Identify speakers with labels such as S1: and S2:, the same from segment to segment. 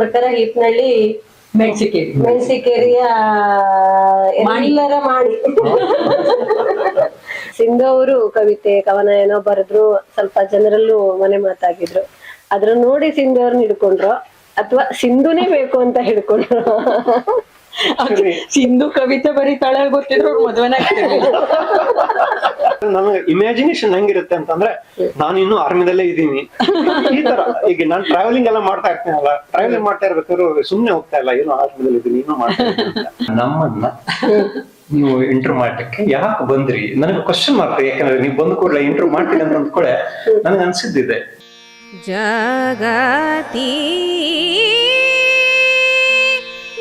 S1: ಪ್ರಕಾರ ಹಿಟ್ನಳ್ಳಿ ಮೆಣಸಿಕೇರಿಯ ಎಲ್ಲರ ಮಾಡಿ ಸಿಂಧು ಅವರು ಕವಿತೆ ಕವನ ಏನೋ ಬರೆದ್ರು, ಸ್ವಲ್ಪ ಜನರಲ್ಲೂ ಮನೆ ಮಾತಾಗಿದ್ರು. ಅದ್ರ ನೋಡಿ ಸಿಂಧು ಅವ್ರನ್ನ ಹಿಡ್ಕೊಂಡ್ರು ಅಥವಾ ಸಿಂಧುನೇ ಬೇಕು ಅಂತ ಹಿಡ್ಕೊಂಡ್ರು?
S2: ಸಿಂಧು ಕವಿತೆ ಬರೀತಾಳೆ ಗೊತ್ತಿದ್ರು ಅವ್ರು ಮದ್ವೆನೇ ಆಗ್ತಿರ್ಲಿಲ್ಲ.
S3: ನನಗೆ ಇಮ್ಯಾಜಿನೇಷನ್ ಹೆಂಗಿರುತ್ತೆ ಅಂತಂದ್ರೆ, ನಾನು ಇನ್ನು ಆರ್ಮಿದಲ್ಲೇ ಇದ್ದೀನಿ ಈ ತರ. ಈಗ ನಾನು ಟ್ರಾವೆಲಿಂಗ್ ಎಲ್ಲ ಮಾಡ್ತಾ ಇರ್ತೀನಲ್ಲ, ಟ್ರಾವೆಲಿಂಗ್ ಮಾಡ್ತಾ ಇರ್ಬೇಕಾದ್ರು ಸುಮ್ನೆ ಹೋಗ್ತಾ ಇಲ್ಲ, ಏನೋ ಆರ್ಮಿದಲ್ಲಿ ಇದ್ದೀನಿ ಇನ್ನೂ ಮಾಡ್ತಾ ಇದ್ದೀನಿ. ನಮ್ಮನ್ನ ನೀವು ಇಂಟರ್ವ್ಯೂ ಮಾಡಕ್ಕೆ ಯಾಕೆ ಬಂದ್ರಿ ನನಗೆ ಕ್ವಶನ್ ಮಾರ್ಕ್. ಯಾಕಂದ್ರೆ ನೀವು ಬಂದ ಕೂಡಲೇ ಇಂಟರ್ವ್ಯೂ ಮಾಡ್ತೀನಿ ಅಂತ ಅಂದ್ಕೊಳ್ಳೆ ನನಗೆ ಅನ್ಸಿದ್ದಿದೆ.
S4: ಜಗತಿ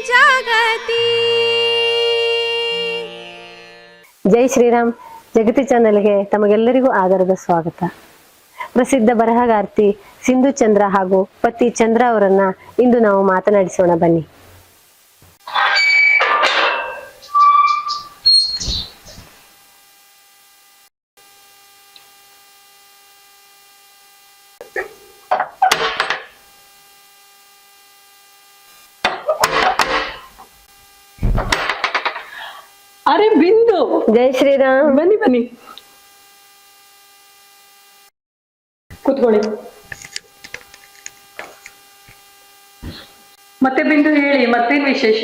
S4: ಜಗತಿ.
S1: ಜೈ ಶ್ರೀರಾಮ್. ಜಗತಿ ಚಾನೆಲ್ಗೆ ತಮಗೆಲ್ಲರಿಗೂ ಆದರದ ಸ್ವಾಗತ. ಪ್ರಸಿದ್ಧ ಬರಹಗಾರ್ತಿ ಸಿಂಧು ಚಂದ್ರ ಹಾಗೂ ಪತಿ ಚಂದ್ರ ಅವರನ್ನ ಇಂದು ನಾವು ಮಾತನಾಡಿಸೋಣ ಬನ್ನಿ.
S2: ಅರೆ ಬಿಂದು,
S1: ಜೈ ಶ್ರೀರಾಮ್.
S2: ಬನ್ನಿ ಬನ್ನಿ ಕೂತ್ಕೊಳ್ಳಿ. ಮತ್ತೆ ಬಿಂದು ಹೇಳಿ, ಮತ್ತೇನ್ ವಿಶೇಷ?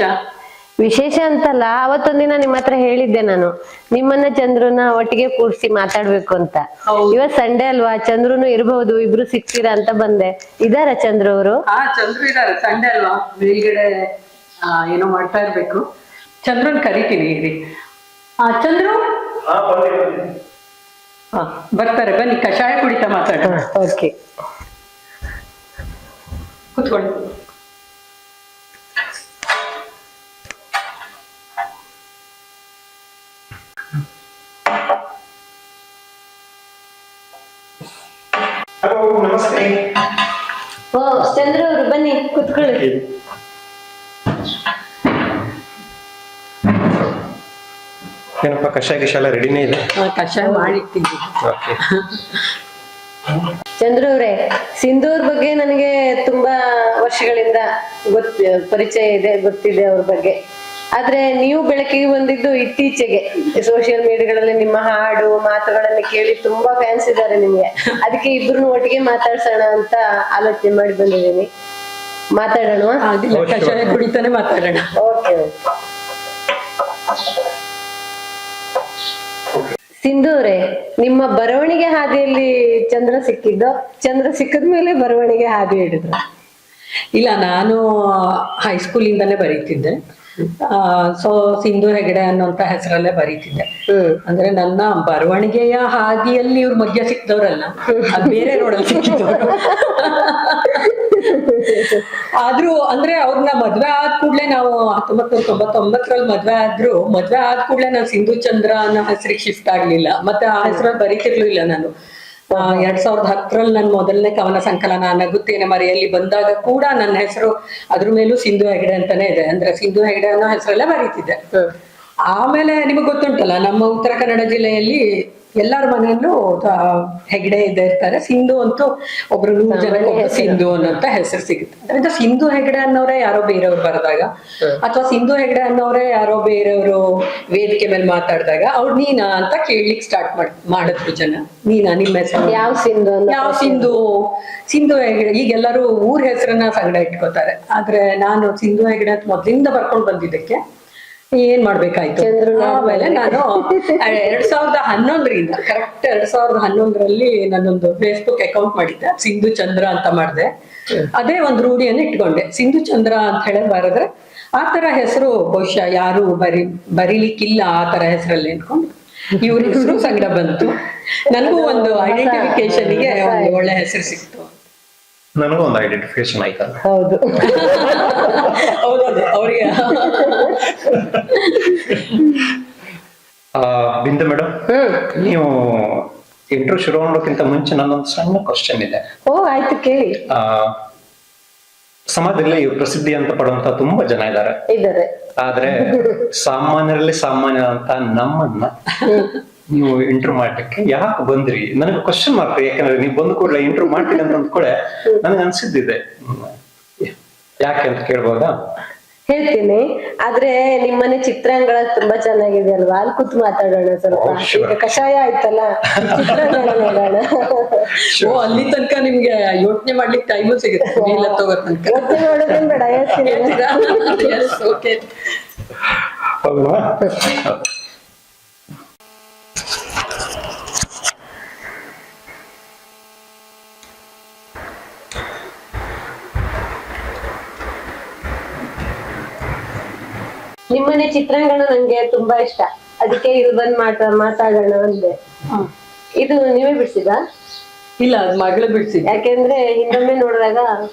S1: ವಿಶೇಷ ಅಂತಲ್ಲ, ಅವತ್ತೊಂದಿನ ನಿಮ್ಮ ಹತ್ರ ಹೇಳಿದ್ದೆ ನಾನು, ನಿಮ್ಮನ್ನ ಚಂದ್ರನ ಒಟ್ಟಿಗೆ ಕೂಡ್ಸಿ ಮಾತಾಡ್ಬೇಕು ಅಂತ. ಇವತ್ ಸಂಡೇ ಅಲ್ವಾ, ಚಂದ್ರನು ಇರಬಹುದು, ಇಬ್ರು ಸಿಗ್ತೀರಾ ಅಂತ ಬಂದೆ. ಇದಾರ ಚಂದ್ರ ಅವರು?
S2: ಚಂದ್ರು ಇದಾರೆ. ಸಂಡೇ ಅಲ್ವಾ, ಮೇಲ್ಗಡೆ ಏನೋ ಮಾಡ್ತಾ ಇರ್ಬೇಕು. ಚಂದ್ರನ್ ಕರಿತೀನಿ ಇರಿ. ಚಂದ್ರು ಬರ್ತಾರೆ, ಬನ್ನಿ ಕಷಾಯ ಕುಡಿತಾ ಮಾತಾಡೋಣ.
S1: ಓಕೆ,
S2: ಕೂತ್ಕೊಳ್ಳಿ.
S3: ನಮಸ್ತೆ.
S1: ಓ ಚಂದ್ರ ಅವರು ಬನ್ನಿ ಕೂತ್ಕೊಳ್ಳಿ.
S3: ಏನಪ್ಪ ಕಷಾಯ ಎಲ್ಲ ರೆಡಿನೇ ಇದೆ?
S2: ಕಷಾಯ ಮಾಡಿಟ್ಟಿದ್ದೀನಿ.
S1: ಚಂದ್ರ ಅವ್ರೆ, ಸಿಂಧು ಅವ್ರ ಬಗ್ಗೆ ನನಗೆ ತುಂಬಾ ವರ್ಷಗಳಿಂದ ಪರಿಚಯ ಇದೆ, ಗೊತ್ತಿದೆ ಅವ್ರ ಬಗ್ಗೆ. ಆದ್ರೆ ನೀವು ಬೆಳಕಿಗೆ ಬಂದಿದ್ದು ಇತ್ತೀಚೆಗೆ. ಸೋಷಿಯಲ್ ಮೀಡಿಯಾಗಳಲ್ಲಿ ನಿಮ್ಮ ಹಾಡು ಮಾತುಗಳನ್ನ ಕೇಳಿ ತುಂಬಾ ಫ್ಯಾನ್ಸ್ ಇದ್ದಾರೆ ನಿಮ್ಗೆ. ಅದಕ್ಕೆ ಇಬ್ರು ಒಟ್ಟಿಗೆ ಮಾತಾಡ್ಸೋಣ ಅಂತ ಆಲೋಚನೆ ಮಾಡಿ ಬಂದಿದ್ದೀನಿ. ಮಾತಾಡೋಣ?
S2: ಕಷಾಯ ಕುಡಿತಾನೆ ಮಾತಾಡೋಣ.
S1: ಓಕೆ. ಸಿಂಧು ಅವರೇ, ನಿಮ್ಮ ಬರವಣಿಗೆ ಹಾದಿಯಲ್ಲಿ ಚಂದ್ರ ಸಿಕ್ಕಿದ್ದು, ಚಂದ್ರ ಸಿಕ್ಕದ ಮೇಲೆ ಬರವಣಿಗೆ ಹಾದಿ ಹಿಡಿದ್ರು?
S2: ಇಲ್ಲ, ನಾನು ಹೈಸ್ಕೂಲಿಂದಾನೇ ಬರೀತಿದ್ದೆ. ಸೊ ಸಿಂಧು ಹೆಗಡೆ ಅನ್ನುವಂತ ಹೆಸರಲ್ಲೇ ಬರೀತಿದ್ದೆ. ಅಂದ್ರೆ ನನ್ನ ಬರವಣಿಗೆಯ ಹಾದಿಯಲ್ಲಿ ಇವ್ರ ಮಧ್ಯ ಸಿಕ್ದವ್ರಲ್ಲ, ಅದ್ ಬೇರೆ ರೋಡಲ್ಲಿ ಸಿಕ್ಕಿದವ್ರು. ಆದ್ರೂ ಅಂದ್ರೆ ಅವ್ರನ್ನ ಮದ್ವೆ ಆದ ಕೂಡ್ಲೆ, ನಾವು 1999ರಲ್ಲಿ ಮದ್ವೆ ಆದ ಕೂಡ್ಲೆ ನಾನು ಸಿಂಧು ಚಂದ್ರ ಅನ್ನೋ ಹೆಸರಿಗೆ ಶಿಫ್ಟ್ ಆಗ್ಲಿಲ್ಲ. ಮತ್ತೆ ಆ ಹೆಸರಲ್ಲಿ ಬರೀತಿರ್ಲಿಲ್ಲ ನಾನು. 2010ರಲ್ಲಿ ನನ್ನ ಮೊದಲನೇ ಕವನ ಸಂಕಲನ ನಗುತ್ತೇನೆ ಮರೆಯಲ್ಲಿ ಬಂದಾಗ ಕೂಡ ನನ್ನ ಹೆಸರು ಅದ್ರ ಮೇಲೂ ಸಿಂಧು ಹೆಗಡೆ ಅಂತಾನೆ ಇದೆ. ಅಂದ್ರೆ ಸಿಂಧು ಹೆಗಡೆ ಅನ್ನೋ ಹೆಸರಲ್ಲೇ ಬರೀತಿದ್ದೆ. ಆಮೇಲೆ ನಿಮಗ್ ಗೊತ್ತುಂಟಲ್ಲ, ನಮ್ಮ ಉತ್ತರ ಕನ್ನಡ ಜಿಲ್ಲೆಯಲ್ಲಿ ಎಲ್ಲಾರ ಮನೆಯಲ್ಲೂ ಹೆಗಡೆ ಇರ್ತಾರೆ. ಸಿಂಧು ಅಂತೂ ಒಬ್ರು 100 ಜನಕ್ಕೆ ಸಿಂಧು ಅನ್ನೋಂತ ಹೆಸರು ಸಿಗುತ್ತೆ. ಅದರಿಂದ ಸಿಂಧು ಹೆಗಡೆ ಅನ್ನೋರೇ ಯಾರೋ ಬೇರೆಯವ್ರು ಬರೆದಾಗ, ಅಥವಾ ಸಿಂಧು ಹೆಗಡೆ ಅನ್ನೋರೇ ಯಾರೋ ಬೇರೆಯವರು ವೇದಿಕೆ ಮೇಲೆ ಮಾತಾಡಿದಾಗ ಅವ್ರು ನೀನಾ ಅಂತ ಕೇಳ್ಲಿಕ್ಕೆ ಸ್ಟಾರ್ಟ್ ಮಾಡಿದ್ರು ಜನ. ನೀನಾ, ನಿಮ್ಮ ಹೆಸರು
S1: ಯಾವ ಸಿಂಧು?
S2: ಯಾವ ಸಿಂಧು ಹೆಗಡೆ. ಈಗ ಎಲ್ಲರೂ ಊರ್ ಹೆಸರನ್ನ ಸಂಗಡ ಇಟ್ಕೋತಾರೆ. ಆದ್ರೆ ನಾನು ಸಿಂಧು ಹೆಗಡೆ ಅಂತ ಮೊದ್ಲಿಂದ ಬರ್ಕೊಂಡ್ ಬಂದಿದ್ದಕ್ಕೆ ಏನ್ ಮಾಡ್ಬೇಕಾಯ್ತು. ಆಮೇಲೆ ನಾನು 2011ರಿಂದ ಕರೆಕ್ಟ್ 2011ರಲ್ಲಿ ನಾನೊಂದು ಫೇಸ್ಬುಕ್ ಅಕೌಂಟ್ ಮಾಡಿದ್ದೆ, ಸಿಂಧು ಚಂದ್ರ ಅಂತ ಮಾಡಿದೆ. ಅದೇ ಒಂದು ರೂಢಿಯನ್ನು ಇಟ್ಕೊಂಡೆ, ಸಿಂಧು ಚಂದ್ರ ಅಂತ ಹೇಳಿ ಬರೆದ್ರೆ ಆ ತರ ಹೆಸರು ಬಹುಶಃ ಯಾರು ಬರೀಲಿಕ್ಕಿಲ್ಲ ಆ ತರ ಹೆಸರಲ್ಲಿ ಅನ್ಕೊಂಡು ಇವ್ರ ಹೆಸರು ಸಂಗಡ ಬಂತು. ನನಗೂ ಒಂದು ಐಡೆಂಟಿಫಿಕೇಶನ್ಗೆ ಒಂದು ಒಳ್ಳೆ ಹೆಸರು ಸಿಕ್ತು.
S3: ನನಗೂ ಒಂದು ಐಡೆಂಟಿಫಿಕೇಶನ್ ಆಯ್ತಲ್ಲ.
S1: ಹೌದು,
S2: ಹೌದೌದು. ಅವ್ರಿಗೆ
S3: ಬಿಂದು ಮೇಡಮ್, ನೀವು ಇಂಟ್ರೋ ಶುರು ಮಾಡೋಕ್ಕಿಂತ ಮುಂಚೆ ನನ್ನೊಂದು ಸಣ್ಣ ಕ್ವಶನ್ ಇದೆ.
S1: ಓ ಆಯ್ತು, ಕೇಳಿ.
S3: ಸಮಾಜದಲ್ಲಿ ಪ್ರಸಿದ್ಧಿ ಅಂತ ಪಡುವಂತ ತುಂಬಾ ಜನ ಇದ್ದಾರೆ. ಆದ್ರೆ ಸಾಮಾನ್ಯರಲ್ಲಿ ಸಾಮಾನ್ಯ ಅಂತ ನಮ್ಮನ್ನ ನೀವು ಇಂಟರ್ವ್ಯೂ ಮಾಡಕ್ಕೆ ಯಾಕೆ ಬಂದ್ರಿ ನನಗೆ ಕ್ವಶನ್ ಮಾರ್ಕ್. ಯಾಕಂದ್ರೆ ನೀವು ಬಂದ ಕೂಡಲೇ ಇಂಟರ್ವ್ಯೂ ಮಾಡ್ತೀನಿ ಅಂತ ಅಂದ್ಕೊಳ್ಳೆ ನನಗೆ ಅನ್ಸಿದ್ದಿದೆ. ಯಾಕೆ ಅಂತ ಕೇಳ್ಬೋದಾ?
S1: ಹೇಳ್ತೀನಿ. ಆದ್ರೆ ನಿಮ್ಮನೆ ಚಿತ್ರಾಂಗಣ ತುಂಬಾ ಚೆನ್ನಾಗಿದೆ ಅಲ್ವಾ, ಅಲ್ಲಿ ಕೂತ್ ಮಾತಾಡೋಣ ಸ್ವಲ್ಪ.
S3: Oh, sure.
S1: ಈಗ ಕಷಾಯ ಆಯ್ತಲ್ಲ, ಚಿತ್ರಾಂಗಣ ನೋಡೋಣ.
S2: ಓ, ಅಲ್ಲಿ ತನಕ ನಿಮ್ಗೆ ಯೋಚನೆ ಮಾಡ್ಲಿಕ್ಕೆ ಟೈಮು ಸಿಗುತ್ತೆ ಇಲ್ಲ ತಗೋ ತನಕ.
S1: ಯೋಚನೆ ಮಾಡೋದೇನ್ ಬೇಡ, ಹೇಳ್ತೀನಿ.
S2: Yes, okay.
S3: ಹೌದಾ?
S1: ನಿಮ್ಮನೆ ಚಿತ್ರಾಂಗಣ ನಂಗೆ ತುಂಬಾ ಇಷ್ಟ, ಅದಕ್ಕೆ ಇಲ್ಲಿ ಬಂದ್ ಮಾತಾಡೋಣ ಅಂದೆ. ಇದು ನೀವೇ ಬಿಡ್ಸಿದ?
S2: ಇಲ್ಲ, ಅದ್ ಮಗಳು ಬಿಡ್ಸಿದ್ದೆ.
S1: ಯಾಕೆಂದ್ರೆ ಹಿಂದೊಮ್ಮೆ ನೋಡಿದಾಗ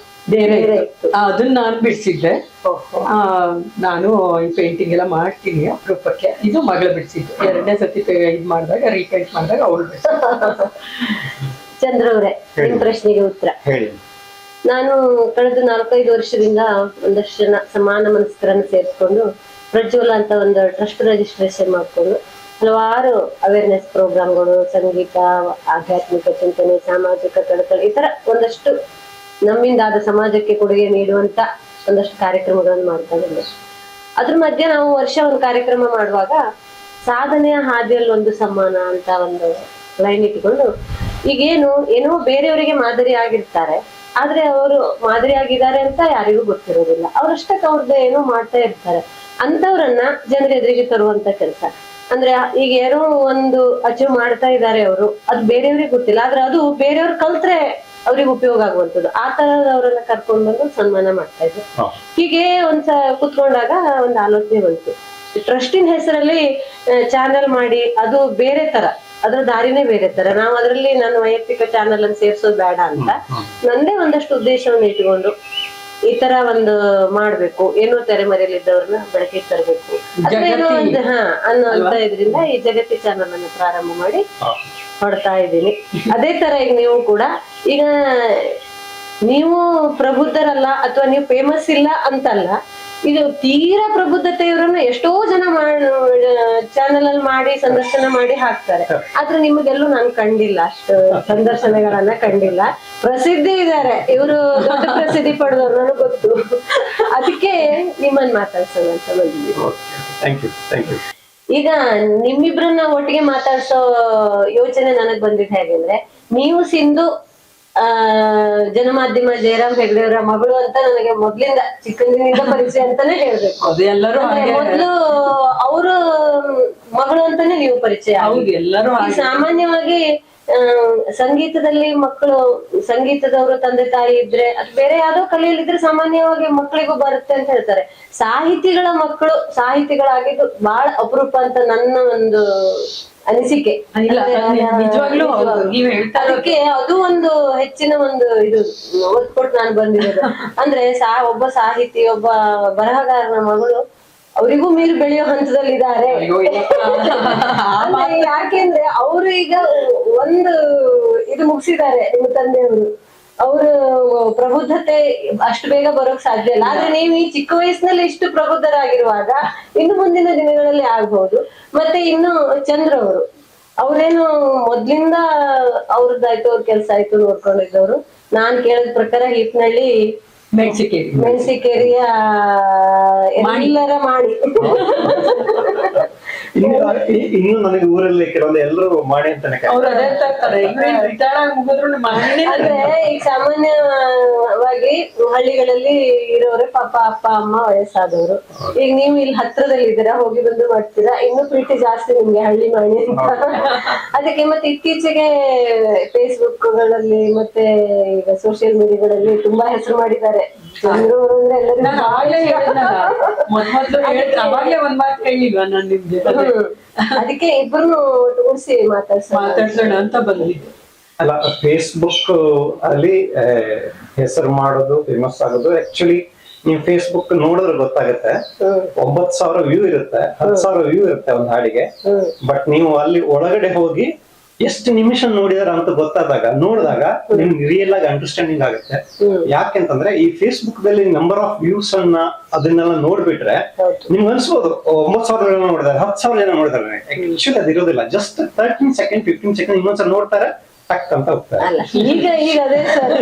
S2: ಬೇರೆ
S1: ಬೇರೆ
S2: ಇತ್ತು. ಅದನ್ನ ನಾನು ಬಿಡ್ಸಿದ್ದೆ. ನಾನು ಈ ಪೇಂಟಿಂಗ್ ಎಲ್ಲ ಮಾಡ್ತೀನಿ ಅಪರೂಪಕ್ಕೆ. ಇದು ಮಗಳು ಬಿಡ್ಸಿದ್ದು. 2ನೇ ಸತಿ ಇದ್ ಮಾಡಿದಾಗ ರೀಪೇಂಟ್ ಮಾಡಿದಾಗ ಅವಳು ಬಿಡ್ಸಿದ್ದು.
S1: ಚಂದ್ರ ಅವ್ರೆ, ನಿಮ್ ಪ್ರಶ್ನೆಗೆ ಉತ್ತರ.
S3: ಹೇಳಿ.
S1: ನಾನು ಕಳೆದ 4-5 ವರ್ಷದಿಂದ ಒಂದಷ್ಟು ಜನ ಸಮಾನ ಮನಸ್ಕರನ್ನು ಸೇರಿಸ್ಕೊಂಡು ಪ್ರಜ್ವಲ ಅಂತ ಒಂದು ಟ್ರಸ್ಟ್ ರಿಜಿಸ್ಟ್ರೇಷನ್ ಮಾಡ್ಕೊಂಡು ಹಲವಾರು ಅವೇರ್ನೆಸ್ ಪ್ರೋಗ್ರಾಮ್ಗಳು, ಸಂಗೀತ, ಆಧ್ಯಾತ್ಮಿಕ ಚಿಂತನೆ, ಸಾಮಾಜಿಕ ಕಳಕಳಿ, ಈ ತರ ಒಂದಷ್ಟು ನಮ್ಮಿಂದಾದ ಸಮಾಜಕ್ಕೆ ಕೊಡುಗೆ ನೀಡುವಂತ ಒಂದಷ್ಟು ಕಾರ್ಯಕ್ರಮಗಳನ್ನು ಮಾಡ್ತಾ ಇದ್ದೇವೆ. ಅದ್ರ ಮಧ್ಯೆ ನಾವು ವರ್ಷ ಒಂದು ಕಾರ್ಯಕ್ರಮ ಮಾಡುವಾಗ ಸಾಧನೆಯ ಹಾದಿಯಲ್ಲಿ ಒಂದು ಸಮ್ಮಾನ ಅಂತ ಒಂದು ಲೈನ್ ಇಟ್ಕೊಂಡು, ಈಗೇನು ಏನೋ ಬೇರೆಯವರಿಗೆ ಮಾದರಿ ಆಗಿರ್ತಾರೆ, ಆದ್ರೆ ಅವರು ಮಾದರಿ ಆಗಿದ್ದಾರೆ ಅಂತ ಯಾರಿಗೂ ಗೊತ್ತಿರೋದಿಲ್ಲ. ಅವ್ರಷ್ಟಕ್ಕೆ ಅವ್ರದ್ದು ಏನೋ ಮಾಡ್ತಾ ಇರ್ತಾರೆ. ಅಂತವ್ರನ್ನ ಜನರ ಎದುರಿಗೆ ತರುವಂತ ಕೆಲಸ. ಅಂದ್ರೆ ಈಗ ಯಾರೋ ಒಂದು ಅಚೀವ್ ಮಾಡ್ತಾ ಇದ್ದಾರೆ ಅವರು, ಅದು ಬೇರೆಯವ್ರಿಗೆ ಗೊತ್ತಿಲ್ಲ, ಆದ್ರೆ ಅದು ಬೇರೆಯವ್ರು ಕಲ್ತ್ರೆ ಅವ್ರಿಗೆ ಉಪಯೋಗ ಆಗುವಂಥದ್ದು. ಆ ತರದವ್ರನ್ನ ಕರ್ಕೊಂಡು ಬಂದು ಸನ್ಮಾನ ಮಾಡ್ತಾ ಇದ್ರು. ಹೀಗೆ ಕುತ್ಕೊಂಡಾಗ ಒಂದು ಆಲೋಚನೆ ಬಂತು, ಟ್ರಸ್ಟಿನ ಹೆಸರಲ್ಲಿ ಚಾನಲ್ ಮಾಡಿ ಅದು ಬೇರೆ ತರ, ಅದ್ರ ದಾರಿನೇ ಬೇರೆ ತರ. ನಾವು ಅದ್ರಲ್ಲಿ ನನ್ನ ವೈಯಕ್ತಿಕ ಚಾನಲ್ ಅನ್ನು ಸೇರ್ಸೋದು ಬೇಡ ಅಂತ ನಂದೇ ಒಂದಷ್ಟು ಉದ್ದೇಶವನ್ನು ಇಟ್ಕೊಂಡು ಈ ತರ ಒಂದು ಮಾಡ್ಬೇಕು, ಏನೋ ತೆರೆಮರೆಯಲ್ಲಿದ್ದವ್ರನ್ನ ಬೆಳಕಿಗೆ ತರಬೇಕು ಏನೋ ಒಂದು ಅನ್ನೋ ಇದ್ರಿಂದ ಈ ಜಗತಿ ಚಾನಲ್ ಅನ್ನು ಪ್ರಾರಂಭ ಮಾಡಿ ಹೊಡ್ತಾ ಇದ್ದೀನಿ. ಅದೇ ತರ ಈಗ ನೀವು ಕೂಡ, ಈಗ ನೀವು ಪ್ರಬುದ್ಧರಲ್ಲ ಅಥವಾ ನೀವು ಫೇಮಸ್ ಇಲ್ಲ ಅಂತಲ್ಲ, ಇದು ತೀರಾ ಪ್ರಬುದ್ಧತೆ ಇವ್ರನ್ನ ಎಷ್ಟೋ ಜನ ಚಾನಲ್ ಅಲ್ಲಿ ಮಾಡಿ ಸಂದರ್ಶನ ಮಾಡಿ ಹಾಕ್ತಾರೆ. ಆದ್ರೆ ನಿಮಗೆಲ್ಲೂ ನಾನು ಕಂಡಿಲ್ಲ, ಅಷ್ಟು ಸಂದರ್ಶನಗಳನ್ನ ಕಂಡಿಲ್ಲ. ಪ್ರಸಿದ್ಧಿ ಇದ್ದಾರೆ ಇವರು, ದೊಡ್ಡ ಪ್ರಸಿದ್ಧಿ ಪಡೆದವ್ರು, ನನಗೆ ಗೊತ್ತು. ಅದಕ್ಕೆ ನಿಮ್ಮನ್ನ ಮಾತಾಡ್ಸೋಣ ಅಂತ ಬಂದಿದ್ದೀವಿ. ಈಗ ನಿಮ್ಮಿಬ್ರನ್ನ ಒಟ್ಟಿಗೆ ಮಾತಾಡ್ಸೋ ಯೋಚನೆ ನನಗ್ ಬಂದಿದ್ದು ಹೇಗೆಂದ್ರೆ, ನೀವು ಸಿಂಧು ಜನಮಾಧ್ಯಮ ಜಯರಾಮ್ ಹೆಗ್ಡೆ ಅವರ ಮಗಳು ಅಂತ ನನಗೆ ಮೊದ್ಲಿಂದ ಚಿಕ್ಕಂದಿನಿಂದ ಪರಿಚಯ ಅಂತಾನೆ ಹೇಳ್ಬೇಕು. ಮೊದ್ಲು ಅವರು ಮಗಳು ಅಂತಾನೆ ನೀವು ಪರಿಚಯ. ಸಾಮಾನ್ಯವಾಗಿ ಸಂಗೀತದಲ್ಲಿ ಮಕ್ಕಳು, ಸಂಗೀತದವರು ತಂದೆ ತಾಯಿ ಇದ್ರೆ, ಅದು ಬೇರೆ ಯಾವ್ದೋ ಕಲಿಯಲಿದ್ರೆ ಸಾಮಾನ್ಯವಾಗಿ ಮಕ್ಕಳಿಗೂ ಬರುತ್ತೆ ಅಂತ ಹೇಳ್ತಾರೆ. ಸಾಹಿತಿಗಳ ಮಕ್ಕಳು ಸಾಹಿತಿಗಳಾಗಿದ್ದು ಬಹಳ ಅಪರೂಪ ಅಂತ ನನ್ನ ಒಂದು ಅನಿಸಿಕೆ. ಅದಕ್ಕೆ ಅದು ಒಂದು ಹೆಚ್ಚಿನ ಒಂದು ಇದು ಒತ್ತು ಕೊಟ್ಟು ನಾನು ಬಂದಿರೋದು. ಅಂದ್ರೆ ಒಬ್ಬ ಸಾಹಿತಿ, ಒಬ್ಬ ಬರಹಗಾರನ ಮಗಳು ಅವರಿಗೂ ಮೀರಿ ಬೆಳೆಯೋ ಹಂತದಲ್ಲಿ ಇದ್ದಾರೆ. ಯಾಕೆಂದ್ರೆ ಅವರು ಈಗ ಒಂದು ಇದು ಮುಗಿಸಿದ್ದಾರೆ, ನಿಮ್ಮ ತಂದೆಯವರು. ಅವರು ಪ್ರಬುದ್ಧತೆ ಅಷ್ಟು ಬೇಗ ಬರೋಕ್ ಸಾಧ್ಯ ಇಲ್ಲ. ಆದ್ರೆ ನೀವು ಈ ಚಿಕ್ಕ ವಯಸ್ಸಿನಲ್ಲಿ ಇಷ್ಟು ಪ್ರಬುದ್ಧರಾಗಿರುವಾಗ ಇನ್ನು ಮುಂದಿನ ದಿನಗಳಲ್ಲಿ ಆಗ್ಬಹುದು. ಮತ್ತೆ ಇನ್ನು ಚಂದ್ರ ಅವ್ರೇನು ಮೊದ್ಲಿಂದ ಅವ್ರದ್ದಾಯ್ತು, ಅವ್ರ ಕೆಲ್ಸ ಆಯ್ತು ನೋಡ್ಕೊಂಡಿದ್ದವ್ರು. ನಾನ್ ಕೇಳಿದ ಪ್ರಕಾರ ಹಿಪ್ನಳ್ಳಿ ಮೆಣಸಿಕೇರಿಯ ಎಲ್ಲರ ಮಾಡಿ
S3: ಇನ್ನು ನನಗೆ ಊರಲ್ಲಿ ಕೆಲವೊಂದು ಎಲ್ಲರೂ ಮಾಡಿ ಅಂತಾನೆ.
S1: ಅಂದ್ರೆ ಈಗ ಸಾಮಾನ್ಯವಾಗಿ ಹಳ್ಳಿಗಳಲ್ಲಿ ಇರೋರೆ ಪಾಪ ಅಪ್ಪ ಅಮ್ಮ ವಯಸ್ಸಾದವರು. ಈಗ ನೀವು ಇಲ್ಲಿ ಹತ್ರದಲ್ಲಿ ಇದ್ದೀರಾ, ಹೋಗಿ ಬಂದು ಮಾಡ್ತೀರಾ, ಇನ್ನೂ ಪ್ರೀತಿ ಜಾಸ್ತಿ ನಿಮ್ಗೆ ಹಳ್ಳಿ ಮಾಡಿ ಅಂತ. ಅದಕ್ಕೆ ಮತ್ತೆ ಇತ್ತೀಚೆಗೆ ಫೇಸ್ಬುಕ್ ಗಳಲ್ಲಿ ಮತ್ತೆ ಈಗ ಸೋಷಿಯಲ್ ಮೀಡಿಯಾಗಳಲ್ಲಿ ತುಂಬಾ ಹೆಸರು ಮಾಡಿದ್ದಾರೆ. ಚಂದ್ರು ಅಂದ್ರೆ ಅದಕ್ಕೆ ಇಬ್ಬರು ಒಟ್ಟುಗೂಡಿಸಿ ಮಾತಾಡ್ಸೋಣ ಅಂತ ಬಂದಿದ್ದೆ.
S3: ಅಲ್ಲ, ಫೇಸ್ಬುಕ್ ಅಲ್ಲಿ ಹೆಸರು ಮಾಡೋದು, ಫೇಮಸ್ ಆಗೋದು, ಆಕ್ಚುಲಿ ನೀವು ಫೇಸ್ಬುಕ್ ನೋಡಿದ್ರೆ ಗೊತ್ತಾಗುತ್ತೆ. 9,000 ವ್ಯೂ ಇರುತ್ತೆ, 10,000 ವ್ಯೂ ಇರುತ್ತೆ ಒಂದು ಹಾಡಿಗೆ. ಬಟ್ ನೀವು ಅಲ್ಲಿ ಒಳಗಡೆ ಹೋಗಿ ಎಷ್ಟು ನಿಮಿಷ ನೋಡಿದಾರ ಅಂತ ನೋಡಿದಾಗ ನಿಮ್ಗೆ ರಿಯಲ್ ಆಗಿ ಅಂಡರ್ಸ್ಟ್ಯಾಂಡಿಂಗ್ ಆಗುತ್ತೆ. ಯಾಕೆಂತಂದ್ರೆ ಈ ಫೇಸ್ಬುಕ್ ದಲ್ಲಿ ನಂಬರ್ ಆಫ್ ವ್ಯೂಸ್ ಅನ್ನ ಅದನ್ನೆಲ್ಲ ನೋಡ್ಬಿಟ್ರೆ ನಿಮ್ಗೆ ಅನ್ಸ್ಬೋದು 9,000 ಜನ ನೋಡಿದಾರೆ, 10,000 ಜನ ನೋಡಿದಾರೆ. ಆಕ್ಚುಲಿ ಅದಿರೋದಿಲ್ಲ. ಜಸ್ಟ್ 13 ಸೆಕೆಂಡ್ 15 ಸೆಕೆಂಡ್ ಇನ್ನೊಂದ್ಸಲ ನೋಡ್ತಾರೆ, ಟಕ್ ಅಂತ ಹೋಗ್ತಾರೆ.
S1: ಅಲ್ಲ ಈಗ ಅದೇ ಸರ್,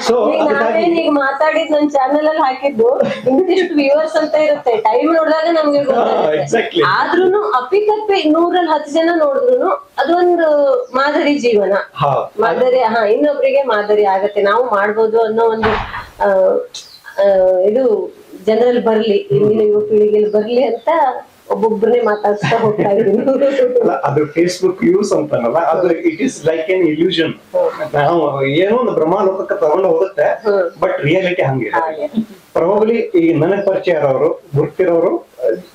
S3: So,
S1: ಈಗ ನಾವೇನ್ ಈಗ ಮಾತಾಡಿದ್ ನನ್ ಚಾನೆಲ್ ಅಲ್ಲಿ ಹಾಕಿದ್ದು ಇಂತಿಷ್ಟು ವ್ಯೂವರ್ಸ್ ಅಂತ ಇರುತ್ತೆ, ಟೈಮ್ ನೋಡಿದಾಗ ನಮ್ಗೆ
S3: exactly.
S1: ಆದ್ರೂನು ಅಪ್ಪಿತಪ್ಪಿ 100-10 ಜನ ನೋಡಿದ್ರು ಅದೊಂದು ಮಾದರಿ ಜೀವನ, ಮಾದರಿ ಇನ್ನೊಬ್ರಿಗೆ ಮಾದರಿ ಆಗತ್ತೆ, ನಾವು ಮಾಡ್ಬೋದು ಅನ್ನೋ ಒಂದು ಇದು ಜನರಲ್ಲಿ ಬರ್ಲಿ, ಇಂದಿನ ಯುವ ಪೀಳಿಗೆಯಲ್ಲಿ ಬರ್ಲಿ ಅಂತ ಒಬ್ಬೊಬ್ಬರನ್ನೇ ಮಾತಾಡ್ತಾ ಹೋಗ್ತಾ ಇದ್ದೀನಿ.
S3: ಅದು ಫೇಸ್ಬುಕ್ ಯೂಸ್ ಅಂತಾನಲ್ಲ, ಅದು it is like an illusion. ನಾವು ಏನೋ ಒಂದು ಬ್ರಹ್ಮಾಲೋಕಕ್ಕೆ ತಗೊಂಡು ಹೋಗುತ್ತೆ, ಬಟ್ ರಿಯಾಲಿಟಿ ಹಂಗೆ. ಪ್ರಾಬಬ್ಲಿ ಈಗ ನನಗೆ ಪರಿಚಯ ಇರೋರು ಗುರ್ತಿರೋರು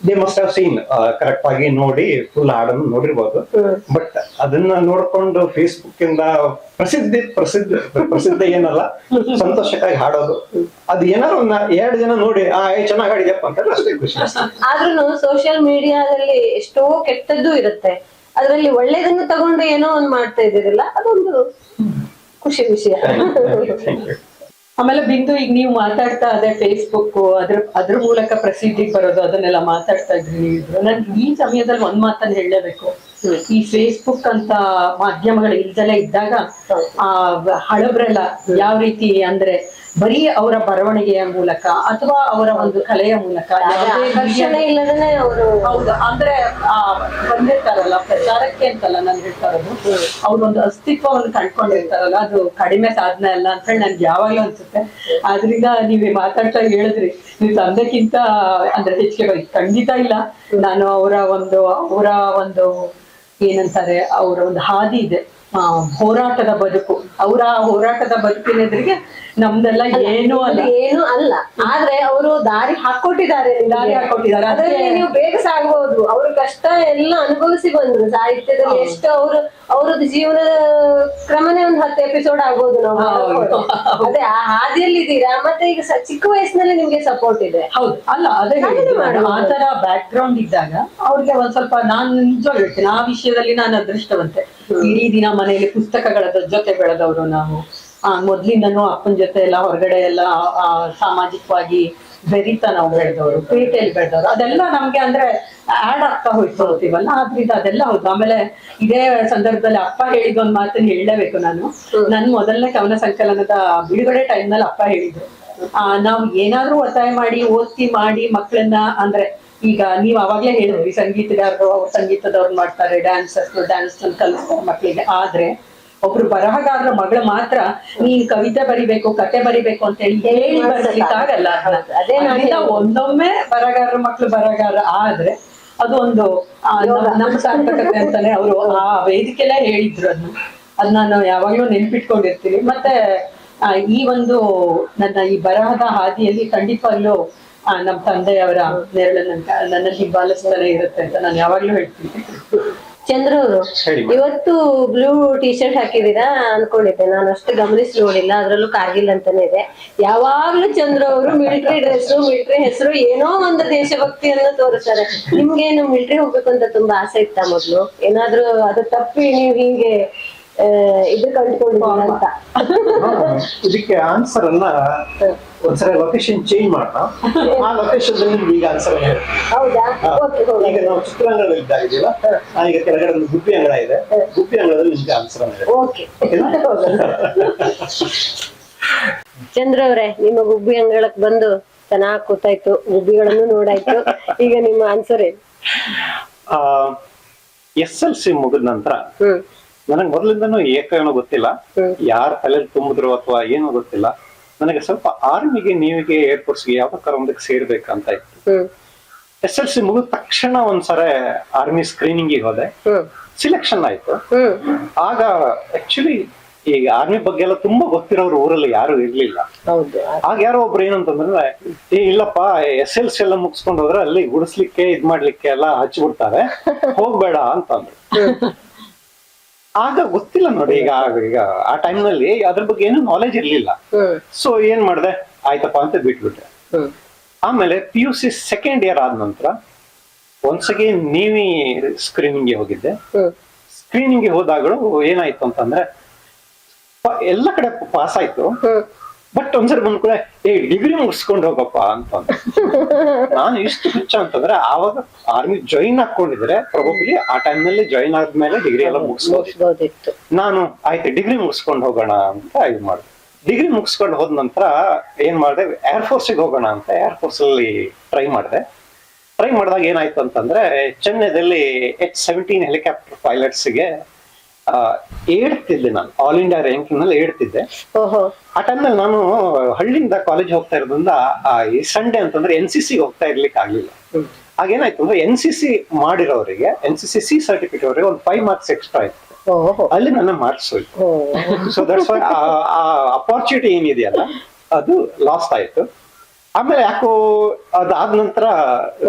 S3: they must have seen, correct ಆಗಿ ನೋಡಿ ಫುಲ್ ಹಾಡನ್ನು ನೋಡಿರ್ಬೋದು. ಬಟ್ ಅದನ್ನ ನೋಡ್ಕೊಂಡು ಫೇಸ್ಬುಕ್ ಇಂದ ಪ್ರಸಿದ್ಧ ಏನಲ್ಲ, ಸಂತೋಷಕ್ಕಾಗಿ ಹಾಡೋದು, ಅದು ಏನಾದ್ರು 2 ಜನ ನೋಡಿ ಚೆನ್ನಾಗಿ ಹಾಡಿದಪ್ಪ ಅಂತ ಅಷ್ಟೇ ಖುಷಿ.
S1: ಆದ್ರೂ ಸೋಷಿಯಲ್ ಮೀಡಿಯಾದಲ್ಲಿ ಎಷ್ಟೋ ಕೆಟ್ಟದ್ದು ಇರುತ್ತೆ, ಅದ್ರಲ್ಲಿ ಒಳ್ಳೇದನ್ನು ತಗೊಂಡು ಏನೋ ಒಂದ್ ಮಾಡ್ತಾ ಇದ್ದೀರಲ್ಲ, ಅದೊಂದು ಖುಷಿ ವಿಷಯ.
S2: ಆಮೇಲೆ ಬಿಂದು, ಈಗ ನೀವು ಮಾತಾಡ್ತಾ ಅದೇ ಫೇಸ್ಬುಕ್ ಅದ್ರ ಮೂಲಕ ಪ್ರಸಿದ್ಧಿಗೆ ಬರೋದು ಅದನ್ನೆಲ್ಲ ಮಾತಾಡ್ತಾ ಇದ್ರಿ ನೀವು. ನನ್ಗೆ ಈ ಸಮಯದಲ್ಲಿ ಒಂದ್ ಮಾತನ್ನ ಹೇಳಲೇಬೇಕು. ಈ ಫೇಸ್ಬುಕ್ ಅಂತ ಮಾಧ್ಯಮಗಳು ಇಲ್ದಲೇ ಇದ್ದಾಗ ಆ ಹಳಬ್ರೆಲ್ಲ ಯಾವ ರೀತಿ ಅಂದ್ರೆ ಬರೀ ಅವರ ಬರವಣಿಗೆಯ ಮೂಲಕ ಅಥವಾ ಅವರ ಒಂದು ಕಲೆಯ ಮೂಲಕ
S1: ಇಲ್ಲದೇ ಅವರು
S2: ಹೌದು ಅಂದ್ರೆ ಬಂದಿರ್ತಾರಲ್ಲ ಪ್ರಚಾರಕ್ಕೆ ಅಂತಲ್ಲ ನಾನು ಹೇಳ್ತಾ ಇರೋದು, ಅವ್ರೊಂದು ಅಸ್ತಿತ್ವವನ್ನು ಕಂಡ್ಕೊಂಡಿರ್ತಾರಲ್ಲ, ಅದು ಕಡಿಮೆ ಸಾಧನೆ ಅಲ್ಲ ಅಂತ ಹೇಳಿ ನನ್ಗೆ ಯಾವಾಗ್ಲೂ ಅನ್ಸುತ್ತೆ. ಆದ್ರಿಂದ ನೀವೇ ಮಾತಾಡ್ತಾ ಹೇಳಿದ್ರಿ, ನೀವು ತಂದೆಕ್ಕಿಂತ ಅಂದ್ರೆ ಹೆಚ್ಚಿಗೆ ಬರೀ ಖಂಡಿತ ಇಲ್ಲ. ನಾನು ಅವರ ಒಂದು ಏನಂತಾರೆ, ಅವರ ಒಂದು ಹಾದಿ ಇದೆ, ಹೋರಾಟದ ಬದುಕು, ಅವರ ಹೋರಾಟದ ಬದುಕಿನ ಎದುರಿಗೆ ನಮ್ದೆಲ್ಲ ಏನು ಅಲ್ಲ. ಆದ್ರೆ ಅವರು ದಾರಿ ಹಾಕೊಟ್ಟಿದ್ದಾರೆ, ಅದರಲ್ಲಿ ನೀವು ಬೇಗ ಸಾಗಬಹುದು. ಅವ್ರ ಕಷ್ಟ ಎಲ್ಲ ಅನುಭವಿಸಿ ಬಂದ್ರು ಸಾಹಿತ್ಯದಲ್ಲಿ, ಎಷ್ಟು ಅವ್ರದ್ದು ಜೀವನದ ಕ್ರಮನೇ ಒಂದು 10 ಎಪಿಸೋಡ್ ಆಗ್ಬೋದು ನಾವು. ಅದೇ ಆ ಹಾದಿಯಲ್ಲಿ ಇದ್ದೀರಾ, ಮತ್ತೆ ಈಗ ಚಿಕ್ಕ ವಯಸ್ಸಿನಲ್ಲಿ ನಿಮ್ಗೆ ಸಪೋರ್ಟ್ ಇದೆ. ಹೌದು, ಅಲ್ಲ ಅದೇ ಆ ತರ ಬ್ಯಾಕ್ ಗ್ರೌಂಡ್ ಇದ್ದಾಗ ಅವ್ರಿಗೆ ಒಂದ್ ಸ್ವಲ್ಪ, ನಾನು ನಿಜವಾಗ್ಲೂ ಹೇಳ್ತೇನೆ ಆ ವಿಷಯದಲ್ಲಿ ನಾನು ಅದೃಷ್ಟವಂತೆ. ಇಡೀ ದಿನ ಮನೆಯಲ್ಲಿ ಪುಸ್ತಕಗಳ ಜೊತೆ ಬೆಳೆದವರು ನಾವು. ಮೊದ್ಲಿಂದನೂ ಅಪ್ಪನ ಜೊತೆ ಎಲ್ಲ ಹೊರಗಡೆ ಎಲ್ಲ ಸಾಮಾಜಿಕವಾಗಿ ಬೆರೀತಾ ನಾವು ಬೆಳೆದವರು, ಪೇಟೆಯಲ್ಲಿ ಬೆಳೆದವರು. ಅದೆಲ್ಲ ನಮ್ಗೆ ಅಂದ್ರೆ ಆಡ್ ಆಗ್ತಾ ಹೋಯ್ತು ಹೋಗ್ತೀವಲ್ಲ, ಆದ್ರಿಂದ ಅದೆಲ್ಲ ಹೌದು. ಆಮೇಲೆ ಇದೇ ಸಂದರ್ಭದಲ್ಲಿ ಅಪ್ಪ ಹೇಳಿದ ಒಂದ್ ಮಾತನ್ನ ಹೇಳಲೇಬೇಕು ನಾನು. ನನ್ ಮೊದಲನೇ ಕವನ ಸಂಕಲನದ ಬಿಡುಗಡೆ ಟೈಮ್ ನಲ್ಲಿ ಅಪ್ಪ ಹೇಳಿದ್ರು, ನಾವು ಏನಾದ್ರೂ ಒತ್ತಾಯ ಮಾಡಿ ಓದ್ತಿ ಮಾಡಿ ಮಕ್ಕಳನ್ನ, ಅಂದ್ರೆ ಈಗ ನೀವ್ ಅವಾಗ್ಲೇ ಹೇಳಿದ್ರಿ ಸಂಗೀತಗಾರರು ಅವ್ರು ಸಂಗೀತದವ್ರು ಮಾಡ್ತಾರೆ, ಡ್ಯಾನ್ಸ್ ಕಲಿಸ್ತಾರೆ ಮಕ್ಕಳಿಗೆ. ಆದ್ರೆ ಒಬ್ರು ಬರಹಗಾರರ ಮಗಳು ಮಾತ್ರ ನೀನ್ ಕವಿತೆ ಬರಿಬೇಕು, ಕತೆ ಬರಿಬೇಕು ಅಂತ ಹೇಳಿ ಬರ್ಲಿಕ್ಕಾಗಲ್ಲ. ಅದರಿಂದ ಒಂದೊಮ್ಮೆ ಬರಹಗಾರರ ಮಕ್ಳು ಬರಹಗಾರ ಆದ್ರೆ ಅದು ಒಂದು ನಮ್ಮ ಸಾರ್ಥಕತೆ ಅಂತಾನೆ ಅವರು ಆ ವೇದಿಕೆಲ್ಲೇ ಹೇಳಿದ್ರು. ಅದ್ ನಾನು ಯಾವಾಗ್ಲೂ ನೆನ್ಪಿಟ್ಕೊಂಡಿರ್ತೀನಿ. ಮತ್ತೆ ಈ ಒಂದು ನನ್ನ ಈ ಬರಹದ ಹಾದಿಯಲ್ಲಿ ಖಂಡಿತವಾಗ್ಲೂ ನಮ್ಮ ತಂದೆಯವರ ನೆರಳು ನನ್ನ ಹಿಂಬಾಲಿಸ್ತಾನೆ ಇರುತ್ತೆ ಅಂತ ನಾನು ಯಾವಾಗ್ಲೂ ಹೇಳ್ತೀನಿ.
S1: ಚಂದ್ರ ಅವರು ಇವತ್ತು ಬ್ಲೂ ಟಿ ಶರ್ಟ್ ಹಾಕಿದೀರಾ ಅನ್ಕೊಂಡಿದ್ದೆ, ನಾನು ಅಷ್ಟು ಗಮನಿಸಿ ನೋಡಿಲ್ಲ. ಅದ್ರಲ್ಲೂ ಕಾರ್ಗಿಲ್ ಅಂತಾನೆ ಇದೆ. ಯಾವಾಗ್ಲೂ ಚಂದ್ರ ಅವರು ಮಿಲಿಟರಿ ಡ್ರೆಸ್, ಮಿಲಿಟರಿ ಹೆಸರು, ಏನೋ ಒಂದು ದೇಶಭಕ್ತಿಯನ್ನ ತೋರಿಸ್ತಾರೆ. ನಿಮ್ಗೇನು ಮಿಲಿಟರಿ ಹೋಗ್ಬೇಕು ಅಂತ ತುಂಬಾ ಆಸೆ ಇತ್ತ ಮೊದ್ಲು? ಏನಾದ್ರೂ ಅದು ತಪ್ಪಿ ನೀವು ಹೀಗೆ ಇದು ಕಂಡುಕೊಂಡಿದ್ದೀರ ಅಂತ?
S3: ಇದಕ್ಕೆ ಆನ್ಸರ್ ಅನ್ನ ಒಂದ್ಸರಿ ಲೊಕೇಶನ್ ಚೇಂಜ್ ಮಾಡೋಣ, ಆ ಲೊಕೇಶನ್ ನಿಮ್ಗೆ ಈಗ ಆನ್ಸರ್
S1: ಹೌದಾ?
S3: ಈಗ ನಾವು ಚಿತ್ರಾಂಗಣದಲ್ಲಿ ಇದ್ದಾಗಿದ್ದೀವಲ್ಲ, ಈಗ ಕೆಳಗಡೆ ಒಂದು ಗುಬ್ಬಿ ಅಂಗಳ ಇದೆ, ಗುಬ್ಬಿ ಅಂಗಳದಲ್ಲಿ ನಿಮ್ಗೆ ಆನ್ಸರ್
S1: ಚಂದ್ರ ಅವ್ರೆ, ನಿಮ್ಮ ಗುಬ್ಬಿ ಅಂಗಳಕ್ಕೆ ಬಂದು ಚೆನ್ನಾಗ್ ಕೂತಾಯ್ತು, ಗುಬ್ಬಿಗಳನ್ನು ನೋಡಾಯ್ತು. ಈಗ ನಿಮ್ಮ ಆನ್ಸರ್ ಏನು?
S3: SLC ಮುಗಿದ ನಂತರ ನನಗೆ ಮೊದಲಿಂದನೂ ಏಕನೂ ಗೊತ್ತಿಲ್ಲ, ಯಾರ ತಲೆಯಲ್ಲಿ ತುಂಬಿದ್ರು ಅಥವಾ ಏನೋ ಗೊತ್ತಿಲ್ಲ, ನನಗೆ ಸ್ವಲ್ಪ ಆರ್ಮಿಗೆ ನೀವಿಗೆ ಏರ್ಫೋರ್ಸ್ಗೆ ಯಾವ್ದಕ್ಕಾರ ಒಂದಕ್ಕೆ ಸೇರ್ಬೇಕಂತ ಇತ್ತು. SLC ಮುಗಿದ ತಕ್ಷಣ ಒಂದ್ಸರ ಆರ್ಮಿ ಸ್ಕ್ರೀನಿಂಗ್ ಹೋದೆ, ಸಿಲೆಕ್ಷನ್ ಆಯ್ತು. ಆಗ ಆಕ್ಚುಲಿ ಈಗ ಆರ್ಮಿ ಬಗ್ಗೆ ಎಲ್ಲ ತುಂಬಾ ಗೊತ್ತಿರೋರು ಊರಲ್ಲಿ ಯಾರು ಇರ್ಲಿಲ್ಲ. ಆಗ ಯಾರೋ ಒಬ್ರು ಏನಂತಂದ್ರೆ, ಇಲ್ಲಪ್ಪ SLC ಎಲ್ಲ ಮುಗಿಸ್ಕೊಂಡು ಹೋದ್ರೆ ಅಲ್ಲಿ ಗುಡಿಸ್ಲಿಕ್ಕೆ ಇದ್ ಮಾಡ್ಲಿಕ್ಕೆ ಎಲ್ಲ ಹಚ್ಚಿಬಿಡ್ತಾರೆ, ಹೋಗ್ಬೇಡ ಅಂತಂದ್ರು. ಆಗ ಗೊತ್ತಿಲ್ಲ ನೋಡಿ, ಈಗ ಆ ಟೈಮ್ ನಲ್ಲಿ ಅದ್ರ ಬಗ್ಗೆ ಏನು ನಾಲೆಜ್ ಇರ್ಲಿಲ್ಲ. ಸೊ ಏನ್ ಮಾಡ್ದೆ, ಆಯ್ತಪ್ಪ ಅಂತ ಬಿಟ್ಬಿಟ್ರೆ. ಆಮೇಲೆ PUC ಸೆಕೆಂಡ್ ಇಯರ್ ಆದ ನಂತರ ಒಂದ್ಸಗಿ ನೀವಿ ಸ್ಕ್ರೀನಿಂಗ್ಗೆ ಹೋಗಿದ್ದೆ. ಸ್ಕ್ರೀನಿಂಗ್ಗೆ ಹೋದಾಗಲೂ ಏನಾಯ್ತು ಅಂತಂದ್ರೆ, ಎಲ್ಲ ಕಡೆ ಪಾಸ್ ಆಯ್ತು, ಬಟ್ ಒಂದ್ಸರಿ ಬಂದ್ ಕೂಡ ಡಿಗ್ರಿ ಮುಗಿಸ್ಕೊಂಡು ಹೋಗಪ್ಪ ಅಂತ ನಾನು ಇಷ್ಟು ಹುಚ್ಚ ಅಂತಂದ್ರೆ ಆವಾಗ ಆರ್ಮಿ ಜಾಯಿನ್ ಹಾಕೊಂಡಿದ್ರೆ ಪ್ರಾಬಬ್ಲಿ ಆ ಟೈಮ್ ನಲ್ಲಿ ಜಾಯಿನ್ ಆದ್ಮೇಲೆ ಡಿಗ್ರಿ ಎಲ್ಲ
S1: ಮುಗಿಸ್ಬೋದಿತ್ತು.
S3: ನಾನು ಆಯ್ತು ಡಿಗ್ರಿ ಮುಗಿಸ್ಕೊಂಡು ಹೋಗೋಣ ಅಂತ ಇದು ಮಾಡಿದೆ. ಡಿಗ್ರಿ ಮುಗಿಸ್ಕೊಂಡು ಹೋದ ನಂತರ ಏನ್ ಮಾಡಿದೆ, ಏರ್ಫೋರ್ಸಿಗೆ ಹೋಗೋಣ ಅಂತ ಏರ್ಫೋರ್ಸ್ ಅಲ್ಲಿ ಟ್ರೈ ಮಾಡಿದಾಗ ಏನಾಯ್ತು ಅಂತಂದ್ರೆ ಚೆನ್ನೈದಲ್ಲಿ H-17 ಹೆಲಿಕಾಪ್ಟರ್ ಪೈಲಟ್ಸ್ಗೆ ಏಡ್ತಿದ್ದೆ ನಾನು. ಆಲ್ ಇಂಡಿಯಾ ರ್ಯಾಂಕಿಂಗ್ ನಲ್ಲಿ ಏಡ್ತಿದ್ದೆ. ಆ ಟೈಮ್ನಲ್ಲಿ ನಾನು ಹಳ್ಳಿಯಿಂದ ಕಾಲೇಜ್ ಹೋಗ್ತಾ ಇರೋದ್ರಿಂದ ಈ ಸಂಡೇ ಅಂತಂದ್ರೆ NCC ಹೋಗ್ತಾ ಇರ್ಲಿಕ್ಕೆ ಆಗ್ಲಿಲ್ಲ. ಹಾಗೇನಾಯ್ತು ಅಂದ್ರೆ NCC ಮಾಡಿರೋರಿಗೆ NCC C ಸರ್ಟಿಫಿಕೇಟ್ ಅವರಿಗೆ ಒಂದು 5 ಮಾರ್ಕ್ಸ್ ಎಕ್ಸ್ಟ್ರಾ ಇತ್ತು. ಅಲ್ಲಿ ನನ್ನ ಮಾರ್ಕ್ಸ್ ಹೋಯ್ತು. ಸೊ ದಟ್ಸ್ ವೈ ಆ ಅಪಾರ್ಚುನಿಟಿ ಏನಿದೆಯಲ್ಲ ಅದು ಲಾಸ್ಟ್ ಆಯ್ತು. ಆಮೇಲೆ ಯಾಕೋ ಅದಾದ ನಂತರ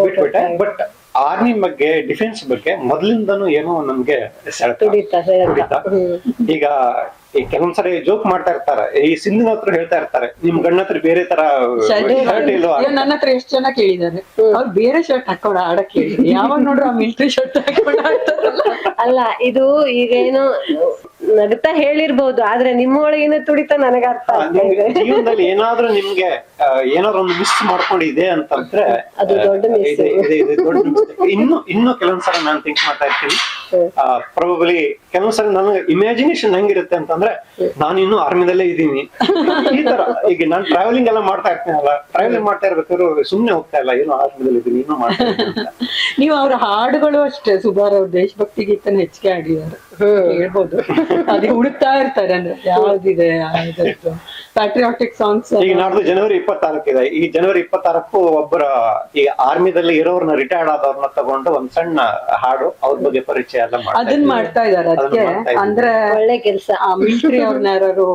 S3: ಬಿಟ್ಬಿಟ್ಟೆ. ಬಟ್ ಆರ್ಮಿ ಬಗ್ಗೆ, ಡಿಫೆನ್ಸ್ ಬಗ್ಗೆ ಮೊದ್ಲಿಂದನೂ ಏನೋ ನಮ್ಗೆ ಸೆಳೆತ. ಈಗ ಕೆಲವೊಂದ್ಸರಿ ಜೋಕ್ ಮಾಡ್ತಾ ಇರ್ತಾರೆ, ಈ ಸಿಂಧಿನ ಹತ್ರ ಹೇಳ್ತಾ ಇರ್ತಾರೆ, ನಿಮ್ ಗಂಡ ಹತ್ರ ಬೇರೆ ತರ ಶರ್ಟ್ ಇಲ್ವಾ?
S2: ನನ್ನ ಹತ್ರ ಎಷ್ಟು ಜನ ಕೇಳಿದ್ದಾರೆ, ಅವ್ರು ಬೇರೆ ಶರ್ಟ್ ಹಾಕೊಂಡ ಆಡಕ್ ಕೇಳಿದ್ರು. ಯಾವಾಗ ನೋಡ್ರು ಆ ಮಿಲಿಟರಿ ಶರ್ಟ್ ಹಾಕೊಂಡ ಆಡ್ತಾರಲ್ಲ.
S1: ಅಲ್ಲ, ಇದು ಈಗ ಏನೋ ನಗ್ತಾ ಹೇಳಿರ್ಬಹುದು, ಆದ್ರೆ ನಿಮ್ಮ ಒಳಗಿನ ತುಡಿತ ನನಗ ಅರ್ಥ ಆಗ್ತಾ ಇದೆ.
S3: ಜೀವನದಲ್ಲಿ ಏನಾದ್ರೂ ನಿಮ್ಗೆ ಏನಾದ್ರು ಒಂದು ಮಿಸ್ ಮಾಡ್ಕೊಂಡಿದೆ ಅಂತಂದ್ರೆ
S1: ಅದು ದೊಡ್ಡ ಮಿಸ್.
S3: ಇನ್ನು ಕೆಲವೊಂದ್ಸಲ ನಾನು ಥಿಂಕ್ ಮಾಡ್ತಾ ಇರ್ತೀನಿ, ಪ್ರಾಬಬ್ಲಿ ಕೆಲವೊಂದ್ಸಲ ನನಗೆ ಇಮ್ಯಾಜಿನೇಷನ್ ಹೆಂಗಿರುತ್ತೆ ಅಂತಂದ್ರೆ ನಾನು ಇನ್ನು ಆರ್ಮಿದಲ್ಲೇ ಇದ್ದೀನಿ ಈ ತರ. ಈಗ ನಾನು ಟ್ರಾವೆಲಿಂಗ್ ಎಲ್ಲ ಮಾಡ್ತಾ ಇರ್ತೀನಲ್ಲ, ಟ್ರಾವೆಲಿಂಗ್ ಮಾಡ್ತಾ ಇರ್ಬೇಕಾದ್ರು ಸುಮ್ನೆ ಹೋಗ್ತಾ ಇಲ್ಲ, ಏನೋ ಆರ್ಮಿದಲ್ಲಿ ಇದ್ದೀನಿ ಇನ್ನೂ ಮಾಡ್ತಾ ಇದ್ದೀನಿ.
S2: ನೀವು ಅವ್ರ ಹಾಡುಗಳು ಅಷ್ಟೇ, ಸುಮಾರು ಅವ್ರ ದೇಶಭಕ್ತಿ ಗೀತನ ಹೆಚ್ಚಿಗೆ ಆಡಿದ್ದಾರೆ ಹೇಳ್ಬೋದು. ಅದೇ ಹುಡುಕ್ತಾ ಇರ್ತಾರೆ ಅಂದ್ರೆ ಯಾವ್ದಿದೆ ಪ್ಯಾಟ್ರಿಯಾಟಿಕ್ ಸಾಂಗ್ಸ್.
S3: ಈಗ ನಾಡ್ದು ಜನವರಿ 26 ಇದೆ. ಈ ಜನವರಿ 26 ಒಬ್ಬರ ಈ ಆರ್ಮಿದಲ್ಲಿ ಇರೋರ್ನ ರಿಟೈರ್ಡ್ ಆದವ್ರನ್ನ ತಗೊಂಡು ಒಂದ್ ಸಣ್ಣ ಹಾಡು ಅವ್ರ ಬಗ್ಗೆ ಪರಿಚಯ ಎಲ್ಲ
S2: ಅದನ್ನ ಮಾಡ್ತಾ ಇದಾರೆ. ಅದಕ್ಕೆ ಅಂದ್ರೆ
S1: ಒಳ್ಳೆ ಕೆಲಸ.
S2: ಮಿಲಿಟರಿ ಅವ್ರನ್ನ ಯಾರು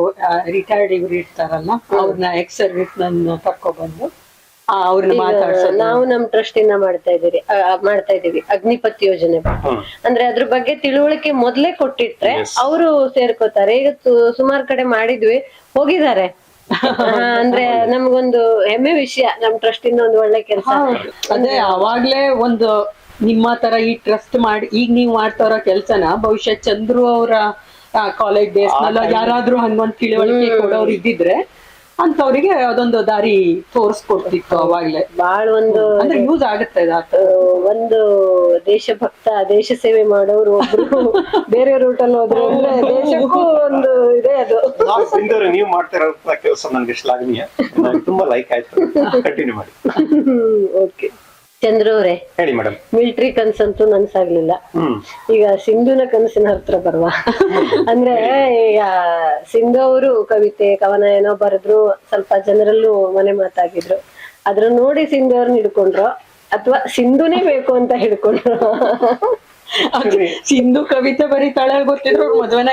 S2: ರಿಟೈರ್ಡ್ ಇವ್ರು ಇರ್ತಾರಲ್ಲ, ಅವ್ರನ್ನ ಎಕ್ಸ್ ಸರ್ವಿಸ್ ನನ್ನ ಕರ್ಕೊಬಂದು ಅವ್ರನ್ನ ಮಾತಾಡ್ಸೋದು.
S1: ನಾವು ನಮ್ ಟ್ರಸ್ಟ್ ಇಂದ ಮಾಡ್ತಾ ಇದೀವಿ ಅಗ್ನಿಪಥ್ ಯೋಜನೆ. ಅಂದ್ರೆ ಅದ್ರ ಬಗ್ಗೆ ತಿಳುವಳಿಕೆ ಮೊದ್ಲೇ ಕೊಟ್ಟಿಟ್ರೆ ಅವರು ಸೇರ್ಕೋತಾರೆ. ಈಗ ಸುಮಾರು ಕಡೆ ಮಾಡಿದ್ವಿ, ಹೋಗಿದ್ದಾರೆ. ಅಂದ್ರೆ ನಮ್ಗೊಂದು ಹೆಮ್ಮೆ ವಿಷಯ, ನಮ್ ಟ್ರಸ್ಟ್ ಇಂದ ಒಂದು ಒಳ್ಳೆ ಕೆಲಸ.
S2: ಅದೇ ಅವಾಗ್ಲೇ ಒಂದು ನಿಮ್ಮ ತರ ಈ ಟ್ರಸ್ಟ್ ಮಾಡಿ ಈಗ ನೀವ್ ಮಾಡ್ತಾ ಇರೋ ಕೆಲ್ಸನ ಬಹುಶಃ ಚಂದ್ರು ಅವರ ಕಾಲೇಜ್ ಡೇಸ್ ನಲ್ಲಿ ಯಾರಾದ್ರೂ ಹಂಗೊಂದ್ ತಿಳುವಳಿಕೆ ಕೊಡೋರು ಇದ್ದಿದ್ರೆ ಅಂತವ್ರಿಗೆ ಅದೊಂದು ದಾರಿ ತೋರಿಸ್ಕೊಡ್ತಿತ್ತು ಅವಾಗ್ಲೇ.
S1: ಬಾಳ್ ಒಂದು
S2: ಅಂದ್ರೆ ಯೂಸ್ ಆಗುತ್ತೆ.
S1: ಒಂದು ದೇಶಭಕ್ತ, ದೇಶ ಸೇವೆ ಮಾಡೋರು ಒಬ್ರು ಬೇರೆ ರೂಟ್ ಅಲ್ಲಿ ಹೋದ್ರು ಅಂದ್ರೆ ದೇಶಕ್ಕೂ ಒಂದು ಇದೆ. ಅದು
S3: ನೀವು ಮಾಡ್ತಾ ಇರೋ ಕೆಲಸ ನನ್ಗೆ ಶ್ಲಾಘನೀಯ, ತುಂಬಾ ಲೈಕ್ ಆಯ್ತು. ಕಂಟಿನ್ಯೂ ಮಾಡಿ.
S1: ಓಕೆ ಚಂದ್ರು ಅವ್ರೆ,
S3: ಹೇಳಿ ಮೇಡಮ್.
S1: ಮಿಲಿಟರಿ ಕನ್ಸಂತೂ ನನ್ಸಾಗ್ಲಿಲ್ಲ. ಈಗ ಸಿಂಧುನ ಕನಸಿನ ಹತ್ರ ಬರುವ. ಅಂದ್ರೆ ಈಗ ಸಿಂಧು ಅವರು ಕವಿತೆ ಕವನ ಏನೋ ಬರೆದ್ರು, ಸ್ವಲ್ಪ ಜನರಲ್ಲೂ ಮನೆ ಮಾತಾಗಿದ್ರು. ಅದ್ರ ನೋಡಿ ಸಿಂಧು ಅವ್ರನ್ನ ಹಿಡ್ಕೊಂಡ್ರು ಅಥವಾ ಸಿಂಧುನೇ ಬೇಕು ಅಂತ ಹಿಡ್ಕೊಂಡ್ರು?
S2: ಸಿಂಧು ಕವಿತೆ ಬರೀತಾಳೆ ಗೊತ್ತಿದ್ರು ಮದ್ವೆನ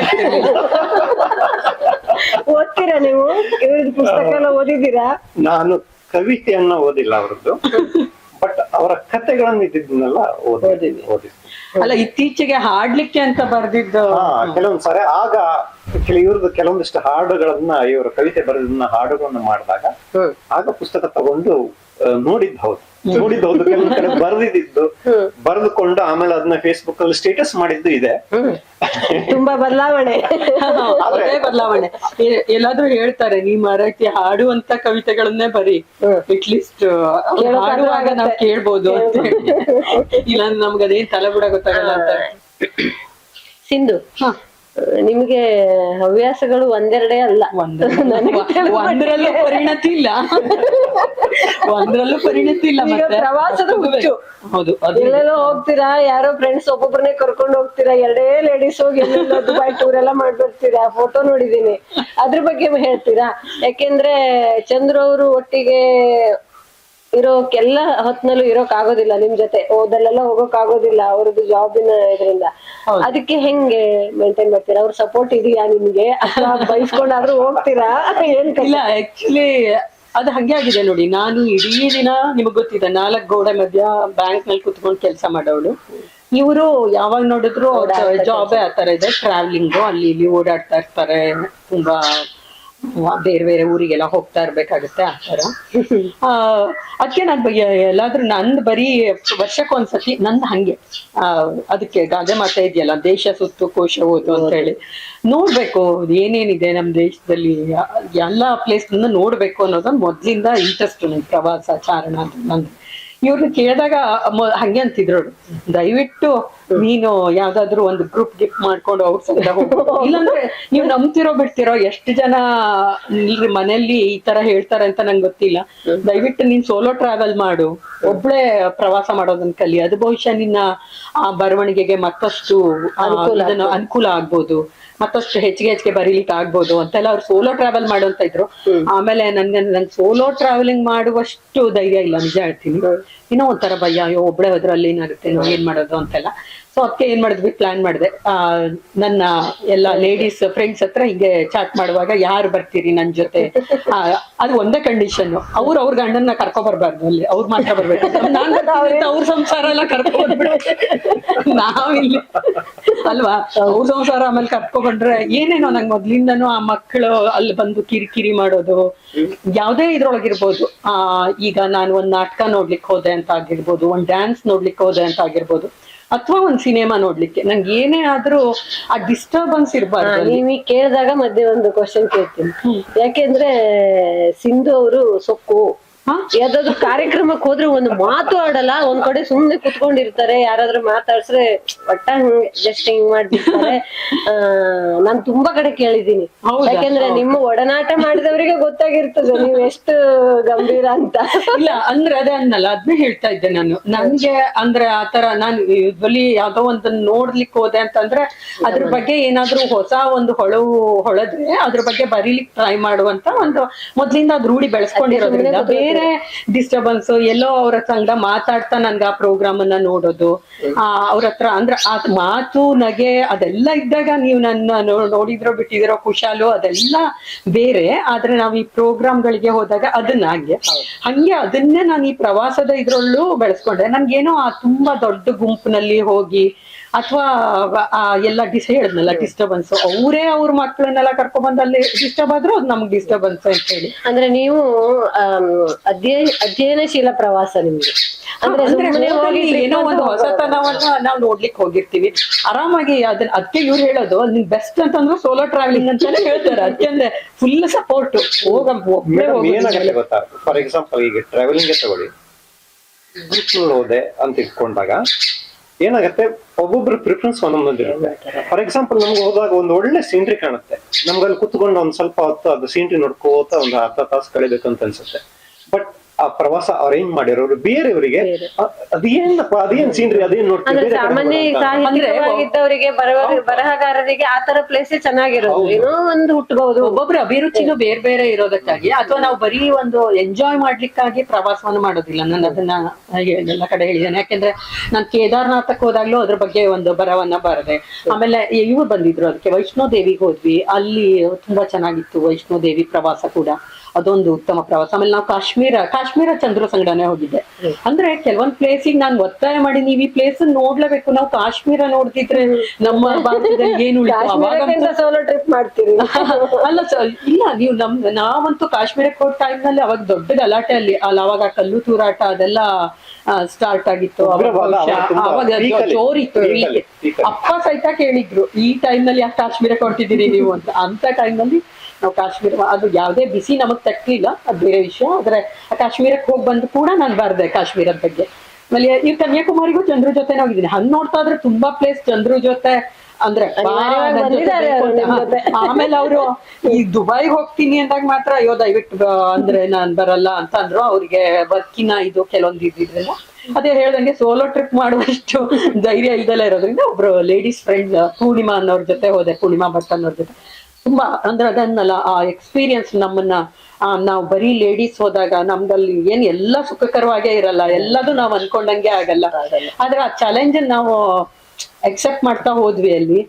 S1: ಓದ್ತೀರಾ ನೀವು? ಇವ್ರದ್ದು ಪುಸ್ತಕ ಎಲ್ಲ ಓದಿದ್ದೀರಾ?
S3: ನಾನು ಕವಿತೆಯನ್ನ ಓದಿಲ್ಲ ಅವ್ರದ್ದು, ಬಟ್ ಅವರ ಕಥೆಗಳನ್ನ ಇದ್ದಿದ್ದನ್ನೆಲ್ಲ ಓದಿದ್ದೀನಿ.
S2: ಅಲ್ಲ, ಇತ್ತೀಚೆಗೆ ಹಾಡ್ಲಿಕ್ಕೆ ಅಂತ ಬರ್ದಿದ್ದು
S3: ಕೆಲವೊಂದ್ಸರಿ ಆಗ ಇವ್ರದ್ದು ಕೆಲವೊಂದಿಷ್ಟು ಹಾಡುಗಳನ್ನ, ಇವರು ಕವಿತೆ ಬರೆದನ್ನ ಹಾಡುಗಳನ್ನ ಮಾಡಿದಾಗ ಆಗ ಪುಸ್ತಕ ತಗೊಂಡು ನೋಡಿದ್ದು ಹೌದು, ಕೆಲವೊಂದ್ ಕಡೆ ಬರ್ದಿದ್ದು ಬರೆದುಕೊಂಡು ಆಮೇಲೆ ಅದನ್ನ ಫೇಸ್ಬುಕ್ ಅಲ್ಲಿ ಸ್ಟೇಟಸ್ ಮಾಡಿದ್ದು ಇದೆ.
S1: ತುಂಬಾ ಬದಲಾವಣೆ.
S2: ಬದಲಾವಣೆ. ಎಲ್ಲಾದ್ರೂ ಹೇಳ್ತಾರೆ, ನೀವ್ ಮರಾಠಿ ಹಾಡುವಂತ ಕವಿತೆಗಳನ್ನೇ ಬರೀ, ಅಟ್ಲೀಸ್ಟ್ ಹಾಡುವಾಗ ನಾವ್ ಕೇಳ್ಬೋದು ಅಂತ ಹೇಳಿ. ಇಲ್ಲ ನಮ್ಗೆ ಅದೇನ್ ತಲೆ ಬಿಡ ಗೊತ್ತಾಗಲ್ಲ ಅಂತ.
S1: ಸಿಂಧು, ನಿಮ್ಗೆ ಹವ್ಯಾಸಗಳು ಒಂದೆರಡೇ ಅಲ್ಲ,
S2: ಒಂದರಲ್ಲೂ ಪರಿಣತಿ ಇಲ್ಲ. ಮತ್ತೆ
S1: ಪ್ರವಾಸದ ಹುಚ್ಚು.
S2: ಹೌದು,
S1: ಎಲ್ಲೆಲ್ಲೋ ಹೋಗ್ತೀರಾ, ಯಾರೋ ಫ್ರೆಂಡ್ಸ್ ಒಬ್ಬೊಬ್ಬರನ್ನೇ ಕರ್ಕೊಂಡು ಹೋಗ್ತೀರಾ, ಎರಡೇ ಲೇಡೀಸ್ ಹೋಗಿ ಎಲ್ಲೆಲ್ಲೋ ದುಬೈ ಟೂರ್ ಎಲ್ಲ ಮಾಡ್ಬಿಡ್ತೀರಾ, ಫೋಟೋ ನೋಡಿದೀನಿ. ಅದ್ರ ಬಗ್ಗೆ ಹೇಳ್ತೀರಾ? ಯಾಕೆಂದ್ರೆ ಚಂದ್ರು ಅವರು ಒಟ್ಟಿಗೆ ಇರೋಕೆಲ್ಲ ಹೊತ್ನಲ್ಲೂ ಇರೋಕ್ ಆಗೋದಿಲ್ಲ, ನಿಮ್ ಜೊತೆ ಓದಲ್ಲೆಲ್ಲ ಹೋಗೋಕ್ ಆಗೋದಿಲ್ಲ ಅವ್ರದ್ದು ಜಾಬಿನ ಇದರಿಂದ. ಅದಕ್ಕೆ ಹೆಂಗೆ ಮೇಂಟೈನ್ ಮಾಡ್ತೀರಾ? ಅವ್ರ ಸಪೋರ್ಟ್ ಇದೆಯಾ ನಿಮ್ಗೆ? ಅಥವಾ ಬಯಸ್ಕೊಂಡಾದ್ರೂ ಹೋಗ್ತೀರಾ? ಏನ್
S2: ಇಲ್ಲ, ಆಕ್ಚುಲಿ ಅದು ಹಂಗೆ ಆಗಿದೆ ನೋಡಿ. ನಾನು ಇಡೀ ದಿನ ನಿಮಗ್ ಗೊತ್ತಿದೆ 4 ಗೋಡೆ ಮಧ್ಯ ಬ್ಯಾಂಕ್ ನಲ್ಲಿ ಕುತ್ಕೊಂಡು ಕೆಲಸ ಮಾಡೋಳು. ಇವರು ಯಾವಾಗ ನೋಡಿದ್ರು ಅವ್ರ ಜಾಬೇ ಆತರ ಇದೆ, ಟ್ರಾವೆಲಿಂಗು, ಅಲ್ಲಿ ಇಲ್ಲಿ ಓಡಾಡ್ತಾ ಇರ್ತಾರೆ, ತುಂಬಾ ಬೇರೆ ಬೇರೆ ಊರಿಗೆಲ್ಲ ಹೋಗ್ತಾ ಇರ್ಬೇಕಾಗತ್ತೆ ಆ ತರ. ಅದಕ್ಕೆ ನಾನು ಎಲ್ಲಾದ್ರೂ ನಂದು ಬರೀ ವರ್ಷಕ್ಕೊಂದ್ಸತಿ ನಂದು ಹಂಗೆ ಅದಕ್ಕೆ ಗಾದೆ ಮಾತಾ ಇದೆಯಲ್ಲ, ದೇಶ ಸುತ್ತು ಕೋಶ ಓದು ಅಂತ ಹೇಳಿ. ನೋಡ್ಬೇಕು ಏನೇನಿದೆ ನಮ್ ದೇಶದಲ್ಲಿ, ಎಲ್ಲಾ ಪ್ಲೇಸ್ ನೋಡ್ಬೇಕು ಅನ್ನೋದೊಂದು ಮೊದ್ಲಿಂದ ಇಂಟ್ರೆಸ್ಟ್ ಪ್ರವಾಸ ಚಾರಣ ಅಂತ ನಂದು. ಇವ್ರನ್ನ ಕೇಳಿದಾಗ ಹಂಗೆ ಅಂತಿದ್ರು, ದಯವಿಟ್ಟು ನೀನು ಯಾವ್ದಾದ್ರು ಒಂದು ಗ್ರೂಪ್ ಗಿಫ್ಟ್ ಮಾಡ್ಕೊಂಡು ಅವ್ರ ಸೈಡ ಹೋಗ್ಬೋದು, ಇಲ್ಲಾಂದ್ರೆ ನೀವು ನಂಬ್ತಿರೋ ಬಿಡ್ತಿರೋ ಎಷ್ಟು ಜನ ಮನೆಯಲ್ಲಿ ಈ ತರ ಹೇಳ್ತಾರೆ ಅಂತ ನಂಗೆ ಗೊತ್ತಿಲ್ಲ. ದಯವಿಟ್ಟು ನೀನ್ ಸೋಲೋ ಟ್ರಾವೆಲ್ ಮಾಡು, ಒಬ್ಳೆ ಪ್ರವಾಸ ಮಾಡೋದನ್ನ ಕಲಿ, ಅದು ಬಹುಶಃ ನಿನ್ನ ಬರವಣಿಗೆಗೆ ಮತ್ತಷ್ಟು ಅನುಕೂಲ ಆಗ್ಬೋದು, ಮತ್ತಷ್ಟು ಹೆಚ್ಚಿಗೆ ಬರೀಲಿಕ್ಕೆ ಆಗ್ಬೋದು ಅಂತೆಲ್ಲ ಅವ್ರು ಸೋಲೋ ಟ್ರಾವೆಲ್ ಮಾಡುವಂತ ಇದ್ರು. ಆಮೇಲೆ ನನ್ ಸೋಲೋ ಟ್ರಾವೆಲಿಂಗ್ ಮಾಡುವಷ್ಟು ಧೈರ್ಯ ಇಲ್ಲ, ನಿಜ ಹೇಳ್ತೀನಿ. ಇನ್ನೂ ಒಂಥರ ಭಯ, ಅಯ್ಯೋ ಒಬ್ಳೆ ಹೋದ್ರೆ ಅಲ್ಲಿ ಏನಾಗುತ್ತೆ, ನಾವು ಏನ್ ಮಾಡೋದು ಅಂತೆಲ್ಲ. ಸೊ ಅದಕ್ಕೆ ಏನ್ ಮಾಡಿದ್ವಿ, ಪ್ಲಾನ್ ಮಾಡಿದೆ. ನನ್ನ ಎಲ್ಲ ಲೇಡೀಸ್ ಫ್ರೆಂಡ್ಸ್ ಹತ್ರ ಹಿಂಗೆ ಚಾಟ್ ಮಾಡುವಾಗ, ಯಾರು ಬರ್ತೀರಿ ನನ್ ಜೊತೆ, ಅದು ಒಂದೇ ಕಂಡೀಷನ್, ಅವ್ರ ಗಂಡನ್ನ ಕರ್ಕೊ ಬರ್ಬಾರ್ದು, ಅಲ್ಲಿ ಅವ್ರು ಮಾತ್ರ ಬರ್ಬೇಕು. ನಾನ್ ಅವ್ರ ಸಂಸಾರ ಎಲ್ಲ ಕರ್ಕೊ ಬಂದ್ಬಿಡುತ್ತೆ, ನಾವಿಲ್ಲಿ ಅಲ್ವಾ, ಅವ್ರ ಸಂಸಾರ ಆಮೇಲೆ ಕರ್ಕೊ ಬಂದ್ರೆ ಏನೇನೋ ನಂಗೆ ಮೊದ್ಲಿಂದನೂ ಆ ಮಕ್ಕಳು ಅಲ್ಲಿ ಬಂದು ಕಿರಿಕಿರಿ ಮಾಡೋದು, ಯಾವ್ದೇ ಇದ್ರೊಳಗಿರ್ಬೋದು. ಈಗ ನಾನು ಒಂದ್ ನಾಟಕ ನೋಡ್ಲಿಕ್ಕೆ ಹೋದೆ ಅಂತ ಆಗಿರ್ಬೋದು, ಒಂದ್ ಡ್ಯಾನ್ಸ್ ನೋಡ್ಲಿಕ್ಕೆ ಹೋದೆ ಅಂತ ಆಗಿರ್ಬೋದು, ಅಥವಾ ಒಂದ್ ಸಿನಿಮಾ ನೋಡ್ಲಿಕ್ಕೆ, ನಂಗೆ ಏನೇ ಆದ್ರೂ ಆ ಡಿಸ್ಟರ್ಬೆನ್ಸ್ ಇರ್ಬಾರ್ದು.
S1: ನೀವ್ ಕೇಳಿದಾಗ ಮಧ್ಯೆ ಒಂದು ಕ್ವಶನ್ ಕೇಳ್ತೀನಿ. ಯಾಕೆಂದ್ರೆ ಸಿಂಧು ಅವರು ಸೊಕ್ಕು ಯಾವ್ದಾದ್ರು ಕಾರ್ಯಕ್ರಮಕ್ಕೆ ಹೋದ್ರೆ ಒಂದು ಮಾತು ಆಡಲ್ಲ, ಒಂದ್ ಕಡೆ ಸುಮ್ನೆ ಕುತ್ಕೊಂಡಿರ್ತಾರೆ, ಯಾರಾದ್ರೂ ಮಾತಾಡ್ಸ್ರೆ ಒಟ್ಟ ಹಂಗೆ ಜಸ್ಟ್ ಹಿಂಗ್ ಮಾಡ್ತಿರ್ತಾರೆ. ನಾನ್ ತುಂಬಾ ಕಡೆ ಕೇಳಿದೀನಿ, ಯಾಕೆಂದ್ರೆ ನಿಮ್ಮ ಒಡನಾಟ ಮಾಡಿದವರಿಗೆ ಗೊತ್ತಾಗಿರ್ತದೆ ನೀವ್ ಎಷ್ಟು ಗಂಭೀರ ಅಂತ.
S2: ಇಲ್ಲ ಅಂದ್ರೆ ಅದೇ ಅನ್ನಲ್ಲ, ಅದನ್ನೇ ಹೇಳ್ತಾ ಇದ್ದೆ ನಾನು. ನನ್ಗೆ ಅಂದ್ರೆ ಆತರ ನಾನು ಯೂಶ್ವಲಿ ಯಾವ್ದೋ ಒಂದನ್ನ ನೋಡ್ಲಿಕ್ಕೆ ಹೋದೆ ಅಂತಂದ್ರೆ ಅದ್ರ ಬಗ್ಗೆ ಏನಾದ್ರೂ ಹೊಸ ಒಂದು ಹೊಳದ್ರೆ ಅದ್ರ ಬಗ್ಗೆ ಬರೀಲಿಕ್ಕೆ ಟ್ರೈ ಮಾಡುವಂತ ಒಂದು ಮೊದ್ಲಿಂದ ಅದ್ ರೂಢಿ ಬೆಳೆಸ್ಕೊಂಡಿರೋದ್ರಿಂದ ಬೇರೆ ಡಿಸ್ಟರ್ಬೆನ್ಸ್ ಎಲ್ಲೋ ಅವ್ರ ಸಂಗ ಮಾತಾಡ್ತಾ ನನ್ಗೆ ಆ ಪ್ರೋಗ್ರಾಮ್ ಅನ್ನ ನೋಡೋದು, ಅವ್ರ ಹತ್ರ ಅಂದ್ರೆ ಆ ಮಾತು ನಗೆ ಅದೆಲ್ಲ ಇದ್ದಾಗ ನೀವು ನನ್ನ ನೋಡಿದ್ರೋ ಬಿಟ್ಟಿದಿರೋ ಖುಷಾಲು ಅದೆಲ್ಲ ಬೇರೆ. ಆದ್ರೆ ನಾವ್ ಈ ಪ್ರೋಗ್ರಾಮ್ಗಳಿಗೆ ಹೋದಾಗ ಹಂಗೆ ಅದನ್ನೇ ನಾನು ಈ ಪ್ರವಾಸದ ಇದ್ರಲ್ಲೂ ಬೆಳೆಸ್ಕೊಂಡೆ. ನನ್ಗೇನೋ ಆ ತುಂಬಾ ದೊಡ್ಡ ಗುಂಪಿನಲ್ಲಿ ಹೋಗಿ ಅಥವಾ ಎಲ್ಲ ಹೇಳಿದ್ನಲ್ಲ ಡಿಸ್ಟರ್ಬೆನ್ಸ್, ಅವರೇ ಅವ್ರ ಮಕ್ಕಳನ್ನೆಲ್ಲ ಕರ್ಕೊಂಡ್ ಬಂದು ಅಲ್ಲಿ ಡಿಸ್ಟರ್ಬ್ ಆದ್ರೂ ಅದು ನಮ್ಗೆ ಡಿಸ್ಟರ್ಬೆನ್ಸ್ ಅಂತ ಹೇಳಿ.
S1: ಅಂದ್ರೆ ನೀವು ಅಧ್ಯಯನಶೀಲ ಪ್ರವಾಸ ನಿಮ್ಗೆ,
S2: ಏನೋ ಒಂದು ಹೊಸತನವನ್ನ ನಾವು ನೋಡ್ಲಿಕ್ಕೆ ಹೋಗಿರ್ತೀವಿ ಆರಾಮಾಗಿ. ಅದಕ್ಕೆ ಇವ್ರು ಹೇಳೋದು ನಿನ್ ಬೆಸ್ಟ್ ಅಂತಂದ್ರೆ ಸೋಲೋ ಟ್ರಾವೆಲಿಂಗ್ ಅಂತಾನೆ ಹೇಳ್ತಾರೆ. ಅದಕ್ಕೆ ಫುಲ್ ಸಪೋರ್ಟ್.
S3: ಏನಾಗುತ್ತೆ ಗೊತ್ತಾ, ಫಾರ್ ಎಕ್ಸಾಂಪಲ್ ಈಗ ಟ್ರಾವೆಲಿಂಗ್ ತಗೊಳ್ಳಿ, ಗ್ರೂಪ್ ಹೋದೆ ಅಂತ ಇಟ್ಕೊಂಡಾಗ ಏನಾಗತ್ತೆ, ಒಬ್ಬೊಬ್ರು ಪ್ರಿಫರೆನ್ಸ್ ಒಂದೊಂದಿರುತ್ತೆ. ಫಾರ್ ಎಕ್ಸಾಂಪಲ್ ನಮ್ಗೆ ಹೋದಾಗ ಒಂದು ಒಳ್ಳೆ ಸೀನ್ರಿ ಕಾಣುತ್ತೆ, ನಮ್ಗೆ ಅಲ್ಲಿ ಕುತ್ಕೊಂಡು ಒಂದ್ ಸ್ವಲ್ಪ ಹೊತ್ತು ಅದು ಸೀನ್ರಿ ನೋಡ್ಕೋತ ಒಂದು ಅರ್ಧ ತಾಸು ಕಳಿಬೇಕಂತ ಅನ್ಸುತ್ತೆ. ಬಟ್ ಆ ಪ್ರವಾಸ ಅರೇಂಜ್ ಮಾಡಿರೋರು ಬೇರೆಯವರಿಗೆ ಅದೇನ್ ಸೀನ್ರಿ ಅದೇನ್ ನೋಡ್ತಾರೆ.
S1: ಸಾಮಾನ್ಯ ಸಾಹಿತ್ಯವಾಗಿದ್ದವರಿಗೆ ಬರಹಗಾರರಿಗೆ ಆತರ ಪ್ಲೇಸ್ ಚೆನ್ನಾಗಿರೋದು, ಏನೋ ಒಂದು ಹುಟ್ಟಬಹುದು.
S2: ಒಬ್ಬೊಬ್ರು ಅಭಿರುಚಿನೂ ಬೇರೆ ಬೇರೆ ಇರೋದಕ್ಕಾಗಿ, ಅಥವಾ ನಾವು ಬರೀ ಒಂದು ಎಂಜಾಯ್ ಮಾಡ್ಲಿಕ್ಕಾಗಿ ಪ್ರವಾಸವನ್ನು ಮಾಡೋದಿಲ್ಲ. ನಾನು ಅದನ್ನ ಎಲ್ಲ ಕಡೆ ಹೇಳಿದ್ದೇನೆ. ಯಾಕೆಂದ್ರೆ ನಾನು ಕೇದಾರ್ನಾಥಕ್ಕೆ ಹೋದಾಗ್ಲೂ ಅದ್ರ ಬಗ್ಗೆ ಒಂದು ಬರವನ್ನ ಬರದೆ. ಆಮೇಲೆ ಇವ್ರು ಬಂದಿದ್ರು, ಅದಕ್ಕೆ ವೈಷ್ಣೋ ದೇವಿಗೆ ಹೋದ್ವಿ, ಅಲ್ಲಿ ತುಂಬಾ ಚೆನ್ನಾಗಿತ್ತು ವೈಷ್ಣೋ ದೇವಿ ಪ್ರವಾಸ ಕೂಡ, ಅದೊಂದು ಉತ್ತಮ ಪ್ರವಾಸ. ಆಮೇಲೆ ನಾವು ಕಾಶ್ಮೀರ ಚಂದ್ರ ಸಂಗಡನೆ ಹೋಗಿದ್ದೆ. ಅಂದ್ರೆ ಕೆಲವೊಂದ್ ಪ್ಲೇಸಿಗೆ ನಾನು ಒತ್ತಾಯ ಮಾಡಿ ನೀವು ಈ ಪ್ಲೇಸ್ ನೋಡ್ಲೇಬೇಕು, ನಾವು ಕಾಶ್ಮೀರ ನೋಡ್ತಿದ್ರೆ ನಮ್ಮ ಭಾರತದಲ್ಲಿ ಏನು
S1: ಸೋಲೋ ಟ್ರಿಪ್ ಮಾಡ್ತೀರಿ
S2: ಅಲ್ಲ ಇಲ್ಲ, ನೀವು ನಾವಂತೂ ಕಾಶ್ಮೀರಕ್ಕೆ ಹೋದ ಟೈಮ್ ನಲ್ಲಿ ಅವಾಗ ದೊಡ್ಡ ಗಲಾಟೆ ಅಲ್ಲಿ ಅವಾಗ ಕಲ್ಲು ತೂರಾಟ ಅದೆಲ್ಲ ಸ್ಟಾರ್ಟ್ ಆಗಿತ್ತು. ಅವಾಗ ಜೋರಿತ್ತು. ಅಪ್ಪ ಸಹಿತ ಕೇಳಿದ್ರು, ಈ ಟೈಮ್ ನಲ್ಲಿ ಯಾಕೆ ಕಾಶ್ಮೀರಕ್ಕೆ ಹೊರಟಿದ್ದೀರಿ ನೀವು ಅಂತ. ಅಂತ ಟೈಮ್ ನಲ್ಲಿ ನಾವು ಕಾಶ್ಮೀರ, ಅದು ಯಾವ್ದೇ ಬಿಸಿ ನಮಗ್ ತಕ್ಕಲಿಲ್ಲ, ಅದು ಬೇರೆ ವಿಷಯ. ಆದ್ರೆ ಕಾಶ್ಮೀರಕ್ಕೆ ಹೋಗಿ ಬಂದು ಕೂಡ ನಾನು ಬರ್ದೆ ಕಾಶ್ಮೀರದ ಬಗ್ಗೆ. ಆಮೇಲೆ ಈ ಕನ್ಯಾಕುಮಾರಿಗೂ ಚಂದ್ರ ಜೊತೆ ಹೋಗಿದ್ದೀನಿ. ಹಂಗ್ ನೋಡ್ತಾ ಇದ್ರೆ ತುಂಬಾ ಪ್ಲೇಸ್ ಚಂದ್ರ ಜೊತೆ ಅಂದ್ರೆ ಆಮೇಲೆ ಅವರು ಈ ದುಬೈಗೆ ಹೋಗ್ತೀನಿ ಅಂದಾಗ ಮಾತ್ರ ಅಯ್ಯೋ ದಯವಿಟ್ಟು ಅಂದ್ರೆ ನಾನ್ ಬರಲ್ಲ ಅಂತ ಅಂದ್ರು. ಅವ್ರಿಗೆ ವರ್ಕಿನ ಇದು ಕೆಲವೊಂದು ಇದ್ದಿದ್ರಲ್ಲ, ಅದೇ ಹೇಳ್ದಂಗೆ ಸೋಲೋ ಟ್ರಿಪ್ ಮಾಡುವಷ್ಟು ಧೈರ್ಯ ಇಲ್ದಲ್ಲ ಇರೋದ್ರಿಂದ ಒಬ್ರು ಲೇಡೀಸ್ ಫ್ರೆಂಡ್ ಪೂರ್ಣಿಮಾ ಅನ್ನೋರ್ ಜೊತೆ ಹೋದೆ, ಪೂರ್ಣಿಮಾ ಭಟ್ ಅನ್ನೋರ್ ಜೊತೆ. ತುಂಬಾ ಅಂದ್ರೆ ಅದನ್ನಲ್ಲ ಆ ಎಕ್ಸ್ಪೀರಿಯನ್ಸ್ ನಮ್ಮನ್ನ, ನಾವು ಬರೀ ಲೇಡೀಸ್ ಹೋದಾಗ ನಮ್ದಲ್ಲಿ ಏನ್ ಎಲ್ಲ ಸುಖಕರವಾಗೇ ಇರಲ್ಲ, ಎಲ್ಲದೂ ನಾವ್ ಅನ್ಕೊಂಡಂಗೆ ಆಗಲ್ಲ. ಆದ್ರೆ ಆ ಚಾಲೆಂಜ್ ನಾವು ಎಕ್ಸೆಪ್ಟ್ ಮಾಡ್ತಾ ಹೋದ್ವಿ. ಅಲ್ಲಿ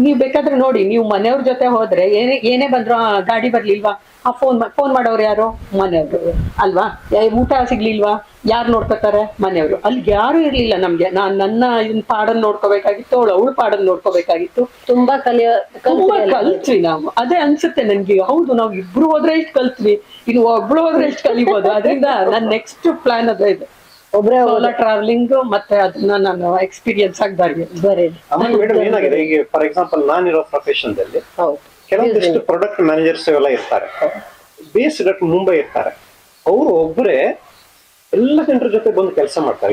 S2: ನೀವ್ ಬೇಕಾದ್ರೆ ನೋಡಿ, ನೀವು ಮನೆಯವ್ರ ಜೊತೆ ಹೋದ್ರೆ ಏನೇ ಬಂದ್ರು ಗಾಡಿ ಬರ್ಲಿಲ್ವಾ, ಆ ಫೋನ್ ಮಾಡೋರು ಯಾರು? ಮನೆಯವರು ಅಲ್ವಾ? ಊಟ ಸಿಗ್ಲಿಲ್ವಾ? ಯಾರು ನೋಡ್ಕೋತಾರೆ? ಮನೆಯವರು. ಅಲ್ಲಿ ಯಾರು ಇರ್ಲಿಲ್ಲ ನಮ್ಗೆ. ನನ್ನ ಇದನ್ ಪಾಡನ್ ನೋಡ್ಕೋಬೇಕಾಗಿತ್ತು, ಅವಳು ಪಾಡನ್ ನೋಡ್ಕೋಬೇಕಾಗಿತ್ತು.
S1: ತುಂಬಾ
S2: ಕಲ್ತ್ವಿ ನಾವು. ಅದೇ ಅನ್ಸುತ್ತೆ ನನ್ಗೆ, ಹೌದು ನಾವ್ ಇಬ್ರು ಹೋದ್ರೆ ಇಷ್ಟು ಕಲ್ತ್ವಿ, ಇನ್ನು ಒಬ್ಳು ಹೋದ್ರೆ ಎಷ್ಟು ಕಲಿಬೋದು. ಅದರಿಂದ ನನ್ ನೆಕ್ಸ್ಟ್ ಪ್ಲಾನ್ ಅದೇ ಇದೆ,
S1: ಒಬ್ರೇ
S2: ಟ್ರಾವೆಲಿಂಗ್. ಮತ್ತೆ ಅದನ್ನ ನಾನು ಎಕ್ಸ್ಪೀರಿಯನ್ಸ್ ಆಗಿ
S1: ಬರೀ.
S3: ಆಮೇಲೆ ಮೇಡಮ್ ಏನಾಗಿದೆ, ಈಗ ಫಾರ್ ಎಕ್ಸಾಂಪಲ್ ನಾನಿರೋ ಪ್ರೊಫೆಷನ್ ದಲ್ಲಿ ಕೆಲವೊಂದಿಷ್ಟು ಪ್ರಾಡಕ್ಟ್ ಮ್ಯಾನೇಜರ್ಸ್ ಎಲ್ಲ ಇರ್ತಾರೆ, ಬೇಸ್ಡ್ ಅಟ್ ಮುಂಬೈ ಇರ್ತಾರೆ. ಅವರು ಒಬ್ಬರೇ ಎಲ್ಲ ಜನರ ಜೊತೆ ಬಂದು ಕೆಲಸ ಮಾಡ್ತಾರೆ,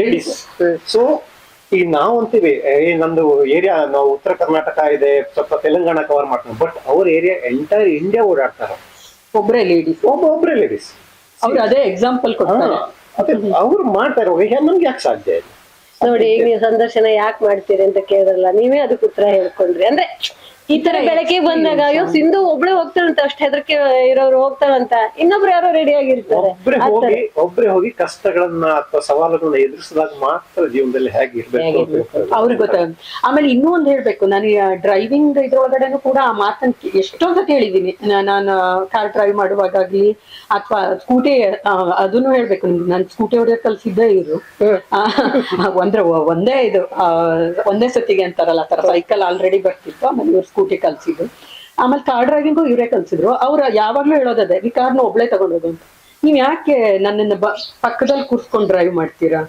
S3: ಲೇಡೀಸ್. ಸೊ ಈಗ ನಾವು ಅಂತೀವಿ ನಂದು ಏರಿಯಾ, ನಾವು ಉತ್ತರ ಕರ್ನಾಟಕ ಇದೆ, ಸ್ವಲ್ಪ ತೆಲಂಗಾಣ ಕವರ್ ಮಾಡ್ತೀವಿ, ಬಟ್ ಅವ್ರ ಏರಿಯಾ ಎಂಟೈರ್ ಇಂಡಿಯಾ ಓಡಾಡ್ತಾರೆ.
S2: ಒಬ್ಬರೇ ಲೇಡೀಸ್. ಅವ್ರು ಅದೇ ಎಕ್ಸಾಂಪಲ್ ಕೊಡ್ತಾರೆ.
S3: ಅವ್ರು ಮಾಡ್ತಾರೆ, ನಮ್ಗೆ ಯಾಕೆ ಸಾಧ್ಯ ಇದೆ?
S1: ನೋಡಿ, ಈಗ ನೀವು ಸಂದರ್ಶನ ಯಾಕೆ ಮಾಡ್ತೀರಿ ಅಂತ ಕೇಳಿದ್ರಲ್ಲ, ನೀವೇ ಅದಕ್ಕೆ ಉತ್ತರ ಹೇಳ್ಕೊಂಡ್ರಿ. ಅಂದ್ರೆ ಈ ತರ ಬೆಳಕಿಗೆ ಬಂದಾಗ ಅಯ್ಯೋ ಸಿಂಧು ಒಬ್ಳೆ ಹೋಗ್ತಾಳಂತ, ಅಷ್ಟ್ ಹೆದರಿಕೆ ಇರೋರು ಹೋಗ್ತಾಳಂತ, ಇನ್ನೊಬ್ರು ಯಾರೋ ರೆಡಿ ಆಗಿರ್ತಾರೆ.
S3: ಒಬ್ರೇ ಹೋಗಿ ಕಷ್ಟಗಳನ್ನ ಅಥವಾ ಸವಾಲುಗಳನ್ನ ಎದುರಿಸಿದಾಗ ಮಾತ್ರ ಜೀವನದಲ್ಲಿ ಹೇಗೆ ಇರ್ಬೇಕು
S2: ಅವ್ರಿಗೆ ಗೊತ್ತಾಗುತ್ತೆ. ಆಮೇಲೆ ಇನ್ನೂ ಒಂದ್ ಹೇಳ್ಬೇಕು, ನಾನು ಡ್ರೈವಿಂಗ್ ಇದ್ರೊಳಗಡೆನು ಕೂಡ ಆ ಮಾತನ್ನ ಎಷ್ಟೊಂದ್ ಸತಿ ಹೇಳಿದೀನಿ. ನಾನು ಕಾರ್ ಡ್ರೈವ್ ಮಾಡುವಾಗ್ಲಿ ಅಥವಾ ಸ್ಕೂಟಿ, ಅದನ್ನು ಹೇಳ್ಬೇಕು ನಿಮ್ಗೆ, ನಾನು ಸ್ಕೂಟಿ ಹೊಡೆಯೋದ್ ಕಲ್ಸಿದ್ದೇ ಇರು ಅಂದ್ರೆ ಒಂದೇ ಸತಿಗೆ ಅಂತಾರಲ್ಲ, ಆ ತರ ಸೈಕಲ್ ಆಲ್ರೆಡಿ ಬರ್ತಿತ್ತು, ಆಮೇಲೆ ಇವ್ರು ಸ್ಕೂಟಿ ಕಲ್ಸಿದ್ರು. ಆಮೇಲೆ ಕಾರ್ ಡ್ರೈವಿಂಗು ಇವರೇ ಕಲ್ಸಿದ್ರು. ಅವ್ರು ಯಾವಾಗ್ಲೂ ಹೇಳೋದದೇ, ಈ ಕಾರ್ನ ಒಬ್ಳೆ ತಗೊಂಡೋದು ಅಂತ. ನೀವ್ ಯಾಕೆ ನನ್ನನ್ನ ಪಕ್ಕದಲ್ಲಿ ಕೂರ್ಸ್ಕೊಂಡ್ ಡ್ರೈವ್ ಮಾಡ್ತೀರಾ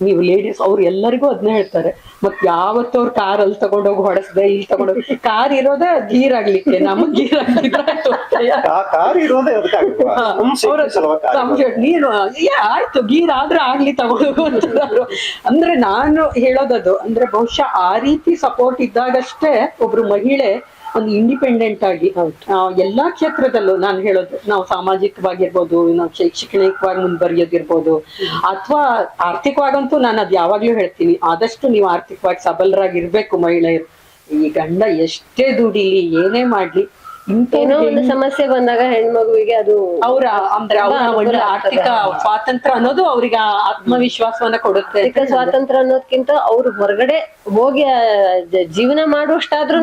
S2: ನೀವು ಲೇಡೀಸ್? ಅವ್ರು ಎಲ್ಲರಿಗೂ ಅದನ್ನೇ ಹೇಳ್ತಾರೆ. ಮತ್ ಯಾವತ್ತು ಅವ್ರು ಕಾರ್ ಅಲ್ಲಿ ತಗೊಂಡೋಗಿ ಹೊಡೆಸ್ದೆ, ಇಲ್ಲಿ ತಗೊಂಡೋಗಿ, ಕಾರ್ ಇರೋದೇ ಗೀರ್ ಆಗ್ಲಿಕ್ಕೆ, ನಮಗ್ ಗೀರ್ ನೀನು ಆಯ್ತು ಗೀರ್ ಆದ್ರೆ ಆಗ್ಲಿ ತಗೊಂಡೋಗು ಅಂತಂದ್ರು. ಅಂದ್ರೆ ನಾನು ಹೇಳೋದದು, ಅಂದ್ರೆ ಬಹುಶಃ ಆ ರೀತಿ ಸಪೋರ್ಟ್ ಇದ್ದಾಗಷ್ಟೇ ಒಬ್ರು ಮಹಿಳೆ ಒಂದು ಇಂಡಿಪೆಂಡೆಂಟ್ ಆಗಿ ಎಲ್ಲಾ ಕ್ಷೇತ್ರದಲ್ಲೂ, ನಾನು ಹೇಳೋದು, ನಾವು ಸಾಮಾಜಿಕವಾಗಿರ್ಬೋದು, ನಾವು ಶೈಕ್ಷಣಿಕವಾಗಿ ಮುಂದುವರಿಯೋದಿರ್ಬೋದು, ಅಥವಾ ಆರ್ಥಿಕವಾಗಂತೂ ನಾನು ಅದ್ ಯಾವಾಗ್ಲೂ ಹೇಳ್ತೀನಿ, ಆದಷ್ಟು ನೀವು ಆರ್ಥಿಕವಾಗಿ ಸಬಲರಾಗಿರ್ಬೇಕು ಮಹಿಳೆಯರು. ಈ ಗಂಡ ಎಷ್ಟೇ ದುಡಿಲಿ, ಏನೇ ಮಾಡ್ಲಿ,
S1: ಏನೋ ಒಂದು ಸಮಸ್ಯೆ ಬಂದಾಗ ಹೆಣ್ಮಗುವಿಗೆ ಅದು
S2: ಅವ್ರ ಅಂದ್ರೆ ಅವರ ಒಳ್ಳೆ ಆರ್ಥಿಕ ಸ್ವಾತಂತ್ರ್ಯ ಅನ್ನೋದು ಅವ್ರಿಗೆ ಆತ್ಮವಿಶ್ವಾಸವನ್ನ ಕೊಡುತ್ತೆ.
S1: ಸ್ವಾತಂತ್ರ್ಯ ಅನ್ನೋದ್ಕಿಂತ ಅವ್ರು ಹೊರಗಡೆ ಹೋಗಿ ಜೀವನ ಮಾಡುವಷ್ಟಾದ್ರೂ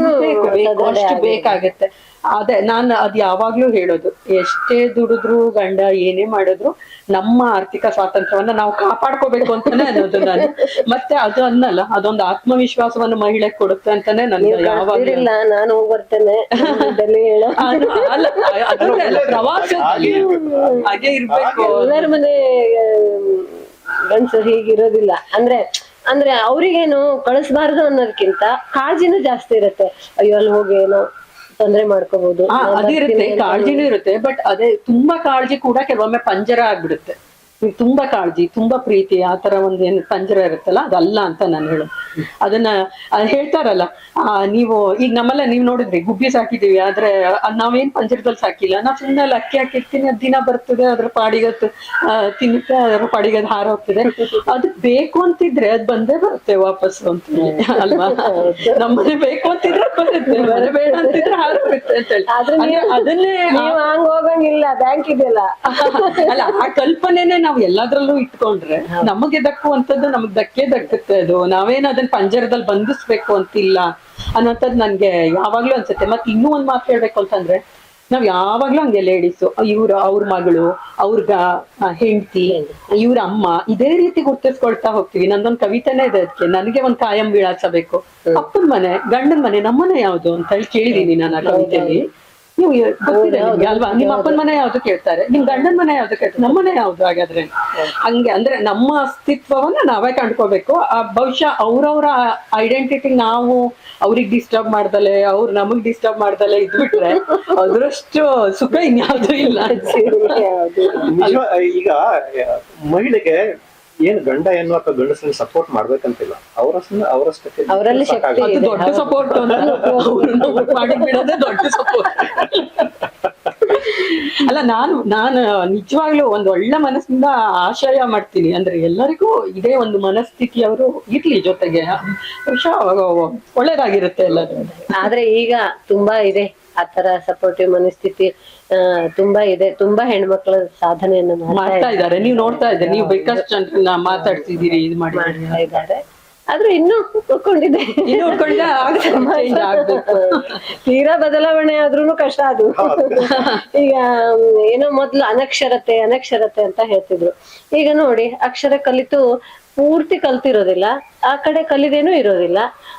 S2: ಬೇಕಾಗತ್ತೆ. ಅದೇ ನಾನು ಅದ್ ಯಾವಾಗ್ಲೂ ಹೇಳೋದು, ಎಷ್ಟೇ ದುಡಿದ್ರು ಗಂಡ ಏನೇ ಮಾಡಿದ್ರು ನಮ್ಮ ಆರ್ಥಿಕ ಸ್ವಾತಂತ್ರ್ಯವನ್ನ ನಾವು ಕಾಪಾಡ್ಕೋಬೇಕು ಅಂತಾನೆ ಅನ್ನೋದು ನಾನು. ಮತ್ತೆ ಅದು ಅನ್ನಲ್ಲ, ಅದೊಂದು ಆತ್ಮವಿಶ್ವಾಸವನ್ನು ಮಹಿಳೆ ಕೊಡುತ್ತೆ ಅಂತಾನೆ ನನ್ಗೆ ಯಾವಾಗ್ಲೂ.
S1: ನಾನು ಹೋಗಿ ಬರ್ತೇನೆ
S2: ಪ್ರವಾಸ ಹಾಗೆ ಇರ್ಬೇಕು.
S1: ಎಲ್ಲರ ಮನೆ ಗಂಡಸರು ಹೀಗಿರೋದಿಲ್ಲ. ಅಂದ್ರೆ ಅವ್ರಿಗೇನು ಕಳಿಸ್ಬಾರ್ದು ಅನ್ನೋದಕ್ಕಿಂತ ಕಾಳಜಿನೂ ಜಾಸ್ತಿ ಇರುತ್ತೆ. ಅಯ್ಯೋ ಅಲ್ಲಿ ಹೋಗಿ ಏನೋ ತೊಂದ್ರೆ ಮಾಡ್ಕೋಬಹುದು,
S2: ಅದಿರುತ್ತೆ, ಕಾಳಜಿನೂ ಇರುತ್ತೆ. ಬಟ್ ಅದೇ ತುಂಬಾ ಕಾಳಜಿ ಕೂಡ ಕೆಲವೊಮ್ಮೆ ಪಂಜರ ಆಗ್ಬಿಡುತ್ತೆ. ತುಂಬಾ ಕಾಳಜಿ, ತುಂಬಾ ಪ್ರೀತಿ, ಆ ತರ ಒಂದೇನು ಪಂಜರ ಇರುತ್ತಲ್ಲ, ಅದಲ್ಲ ಅಂತ ನಾನು ಹೇಳೋದು. ಅದನ್ನ ಹೇಳ್ತಾರಲ್ಲ, ನೀವು ಈಗ ನಮ್ಮೆಲ್ಲ ನೀವ್ ನೋಡಿದ್ರಿ ಗುಬ್ಬಿ ಸಾಕಿದೀವಿ, ಆದ್ರೆ ನಾವೇನ್ ಪಂಜರದಲ್ಲಿ ಸಾಕಿಲ್ಲ, ನಾವ್ ಸುಮ್ಮನೆ ಅಕ್ಕಿ ಹಾಕಿರ್ತೀನಿ, ಅದ್ ದಿನ ಬರ್ತದೆ, ಅದ್ರ ಪಾಡಿಗತ್ತು ತಿನ್ನುತ್ತೆ, ಅದ್ರ ಪಾಡಿಗದ್ ಹಾರ ಹೋಗ್ತದೆ. ಅದು ಬೇಕು ಅಂತಿದ್ರೆ ಅದ್ ಬಂದೇ ಬರುತ್ತೆ ವಾಪಸ್ ಅಂತ ಅಲ್ವಾ? ನಮ್ಮನೆ ಬೇಕು ಅಂತಿದ್ರೆ ಬರುತ್ತೆ, ಮನೆ ಬೇಡ ಅಂತಿದ್ರೆ ಹಾರ ಹೋಗುತ್ತೆ ಅಂತ ಹೇಳಿ. ಅದನ್ನೇ
S1: ಹಂಗ ಹೋಗಂಗಿಲ್ಲ, ಬ್ಯಾಂಕ್ ಇದೆಯಲ್ಲ
S2: ಅಲ್ಲ, ಆ ಕಲ್ಪನೆನೆ ನಾವ್ ಎಲ್ಲಾದ್ರಲ್ಲೂ ಇಟ್ಕೊಂಡ್ರೆ ನಮಗೆ ದಕ್ಕುವಂಥದ್ದು ನಮಗ್ ದಕ್ಕುತ್ತೆ. ಅದು ನಾವೇನ್ ಅದನ್ನ ಪಂಜರದಲ್ಲಿ ಬಂಧಿಸ್ಬೇಕು ಅಂತಿಲ್ಲ ಅನ್ನೋಂಥದ್ದು ನನ್ಗೆ ಯಾವಾಗ್ಲೂ ಅನ್ಸುತ್ತೆ. ಮತ್ ಇನ್ನೂ ಒಂದ್ ಮಾತು ಹೇಳ್ಬೇಕು ಅಂತಂದ್ರೆ, ನಾವ್ ಯಾವಾಗ್ಲೂ ಹಂಗೆ ಲೇಡೀಸು, ಅವ್ರ ಮಗಳು, ಅವ್ರಗ ಹೆಂಡತಿ, ಇವ್ರ ಅಮ್ಮ, ಇದೇ ರೀತಿ ಗುರ್ತಿಸ್ಕೊಳ್ತಾ ಹೋಗ್ತೀವಿ. ನಂದೊಂದ್ ಕವಿತೆನೇ ಇದೆ ಅದಕ್ಕೆ, ನನಗೆ ಒಂದ್ ಕಾಯಂ ವಿಳಾಸ ಬೇಕು. ಅಪ್ಪನ ಮನೆ, ಗಂಡನ ಮನೆ, ನಮ್ಮನೆ ಯಾವ್ದು ಅಂತ ಹೇಳಿ ಕೇಳಿದೀನಿ ನಾನು ಆ ಕವಿತೆಯಲ್ಲಿ. ನೀವು ಗೊತ್ತಿದೆ ನಿಮ್ಗೆ ಅಲ್ವಾ? ನಿಮ್ಮ ಅಪ್ಪನ ಮನೆ ಯಾವ್ದು ಕೇಳ್ತಾರೆ, ನಿಮ್ ಗಂಡನ ಮನೆ ಯಾವ್ದು ಕೇಳ್ತಾರೆ, ನಮ್ಮನೆ ಯಾವ್ದು? ಹಾಗಾದ್ರೆ ಹಂಗೆ ಅಂದ್ರೆ ನಮ್ಮ ಅಸ್ತಿತ್ವವನ್ನ ನಾವೇ ಕಂಡ್ಕೋಬೇಕು. ಬಹುಶಃ ಅವ್ರವ್ರ ಐಡೆಂಟಿಟಿ ನಾವು ಅವ್ರಿಗೆ ಡಿಸ್ಟರ್ಬ್ ಮಾಡ್ದಲೆ, ಅವ್ರು ನಮಗ್ ಡಿಸ್ಟರ್ಬ್ ಮಾಡ್ದಲೆ ಇದ್ಬಿಟ್ರೆ ಅದ್ರಷ್ಟು ಸುಖ ಇನ್ಯಾವ್ದು ಇಲ್ಲ.
S3: ಈಗ ಮಹಿಳೆಗೆ ಏನ್ ಗಂಡ ಏನು ಅಥವಾ ಗಂಡಸನ್ನ ಸಪೋರ್ಟ್ ಮಾಡ್ಬೇಕಂತಿಲ್ಲ,
S1: ಅವರಲ್ಲಿ ಶಕ್ತಿ
S2: ಅದು ದೊಡ್ಡ ಸಪೋರ್ಟ್ ಬಿಡೋದೇ ದೊಡ್ಡ ಸಪೋರ್ಟ್. ಅಲ್ಲ, ನಾನು ನಿಜವಾಗ್ಲೂ ಒಂದ್ ಒಳ್ಳೆ ಮನಸ್ಸಿಂದ ಆಶಯ ಮಾಡ್ತೀನಿ, ಅಂದ್ರೆ ಎಲ್ಲರಿಗೂ ಇದೇ ಒಂದು ಮನಸ್ಥಿತಿಯವರು ಇರ್ಲಿ ಜೊತೆಗೆ, ಒಳ್ಳೇದಾಗಿರುತ್ತೆ ಎಲ್ಲರೂ.
S1: ಆದ್ರೆ ಈಗ ತುಂಬಾ ಇದೆ ಆತರ ಸಪೋರ್ಟಿವ್ ಮನಸ್ಥಿತಿ, ತುಂಬಾ ಇದೆ. ತುಂಬಾ ಹೆಣ್ಮಕ್ಳ ಸಾಧನೆಯನ್ನು
S2: ಮಾಡ್ತಾ ಇದ್ದಾರೆ. ನೀವು ನೋಡ್ತಾ ಇದ್ದಾರೆ, ನೀವು ಬೇಕಷ್ಟು ಜನರನ್ನ ಮಾತಾಡ್ತಿದ್ದೀರಿ, ಇದು ಮಾಡ್ತಾ ಇದ್ದಾರೆ.
S1: ಆದ್ರೂ ಇನ್ನೂ ಉಳ್ಕೊಂಡಿದೆ.
S2: ಇನ್ನು ಉಳ್ಕೊಂಡಿದ್ದೆ ಚೇಂಜ್ ಆಗ್ಬೇಕು.
S1: ತೀರಾ ಬದಲಾವಣೆ ಆದ್ರೂನು ಕಷ್ಟ ಅದು. ಈಗ ಏನೋ ಮೊದ್ಲು ಅನಕ್ಷರತೆ ಅಂತ ಹೇಳ್ತಿದ್ರು. ಈಗ ನೋಡಿ ಅಕ್ಷರ ಕಲಿತು ಪೂರ್ತಿ ಕಲ್ತಿರೋದಿಲ್ಲ, ಆ ಕಡೆ ಕಲಿದೇನೂ ಇರೋದಿಲ್ಲ.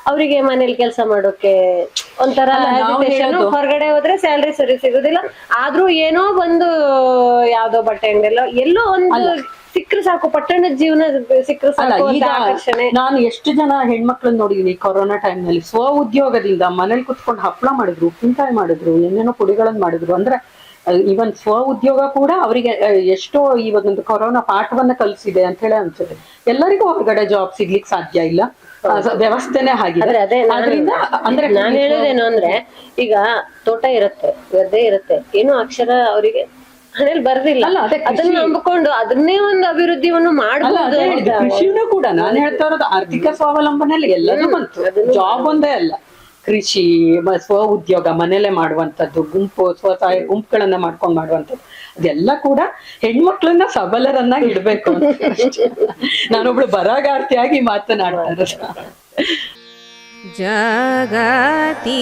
S1: ಅವರಿಗೆ ಮನೇಲಿ ಕೆಲಸ ಮಾಡೋಕೆ ಒಂಥರ agitation, ಹೊರಗಡೆ ಹೋದ್ರೆ ಸ್ಯಾಲ್ರಿ ಸರಿ ಸಿಗುದಿಲ್ಲ. ಆದ್ರೂ ಏನೋ ಒಂದು ಯಾವ್ದೋ ಬಟ್ಟೆ ಅಂಗಡಿಯಲ್ಲ ಎಲ್ಲೋ ಒಂದು ಸಿಕ್ಕರೆ ಸಾಕು, ಪಟ್ಟಣದ ಜೀವನ ಸಿಕ್ಕರೆ ಸಾಕು ಅಂತ ಆಕರ್ಷಣೆ.
S2: ನಾನು ಎಷ್ಟು ಜನ ಹೆಣ್ಮಕ್ಳನ್ನ ನೋಡಿದೀನಿ ಕೊರೋನಾ ಟೈಮ್ ನಲ್ಲಿ ಸ್ವ ಉದ್ಯೋಗದಿಂದ ಮನೇಲಿ ಕುತ್ಕೊಂಡು ಹಪ್ಪಳ ಮಾಡಿದ್ರು, ಉಪ್ಪಿನಕಾಯಿ ಮಾಡಿದ್ರು, ಏನೇನೋ ಪುಡಿಗಳನ್ನ ಮಾಡಿದ್ರು. ಅಂದ್ರೆ ಇವನ್ ಸ್ವ ಉದ್ಯೋಗ ಕೂಡ ಅವರಿಗೆ ಎಷ್ಟೋ ಇವಾಗೊಂದು ಕೊರೋನಾ ಪಾಠವನ್ನ ಕಲಿಸಿದೆ ಅಂತ ಹೇಳಿ ಅನ್ಸುತ್ತೆ. ಎಲ್ಲರಿಗೂ ಹೊರಗಡೆ ಜಾಬ್ ಸಿಗ್ಲಿಕ್ಕೆ ಸಾಧ್ಯ ಇಲ್ಲ, ವ್ಯವಸ್ಥೆನೆ ಆಗಿದೆ. ಅದರಿಂದ ಅಂದ್ರೆ
S1: ನಾನ್ ಹೇಳೋದೇನು ಅಂದ್ರೆ, ಈಗ ತೋಟ ಇರುತ್ತೆ, ಗದ್ದೆ ಇರುತ್ತೆ, ಏನೋ ಅಕ್ಷರ ಅವರಿಗೆ ಹಣೆಯಲ್ಲಿ ಬರ್ದಿಲ್ಲ, ಅದನ್ನ ನಂಬಿಕೊಂಡು ಅದನ್ನೇ ಒಂದು ಅಭಿವೃದ್ಧಿಯನ್ನು ಮಾಡಬಹುದು.
S2: ಕೃಷಿನೂ ಕೂಡ ನಾನು ಹೇಳ್ತಾ ಇರೋದು ಆರ್ಥಿಕ ಸ್ವಾವಲಂಬನೆಯಲ್ಲಿ ಎಲ್ಲದೂ ಬಂತು. ಜಾಬ್ ಒಂದೇ ಅಲ್ಲ, ಕೃಷಿ, ಸ್ವ ಉದ್ಯೋಗ, ಮನೇಲೆ ಮಾಡುವಂತದ್ದು, ಸ್ವಸಹಾಯ ಗುಂಪುಗಳನ್ನ ಮಾಡ್ಕೊಂಡು ಮಾಡುವಂಥದ್ದು, ಅದೆಲ್ಲ ಕೂಡ ಹೆಣ್ಮಕ್ಳನ್ನ ಸಬಲರನ್ನಾಗಿ ಇಡ್ಬೇಕು ಅಂತ. ನಾನೊಬ್ಳು ಬರಹಗಾರ್ತಿಯಾಗಿ ಮಾತನಾಡ್ತಾ ಇರೋದು.
S4: ಜಗತಿ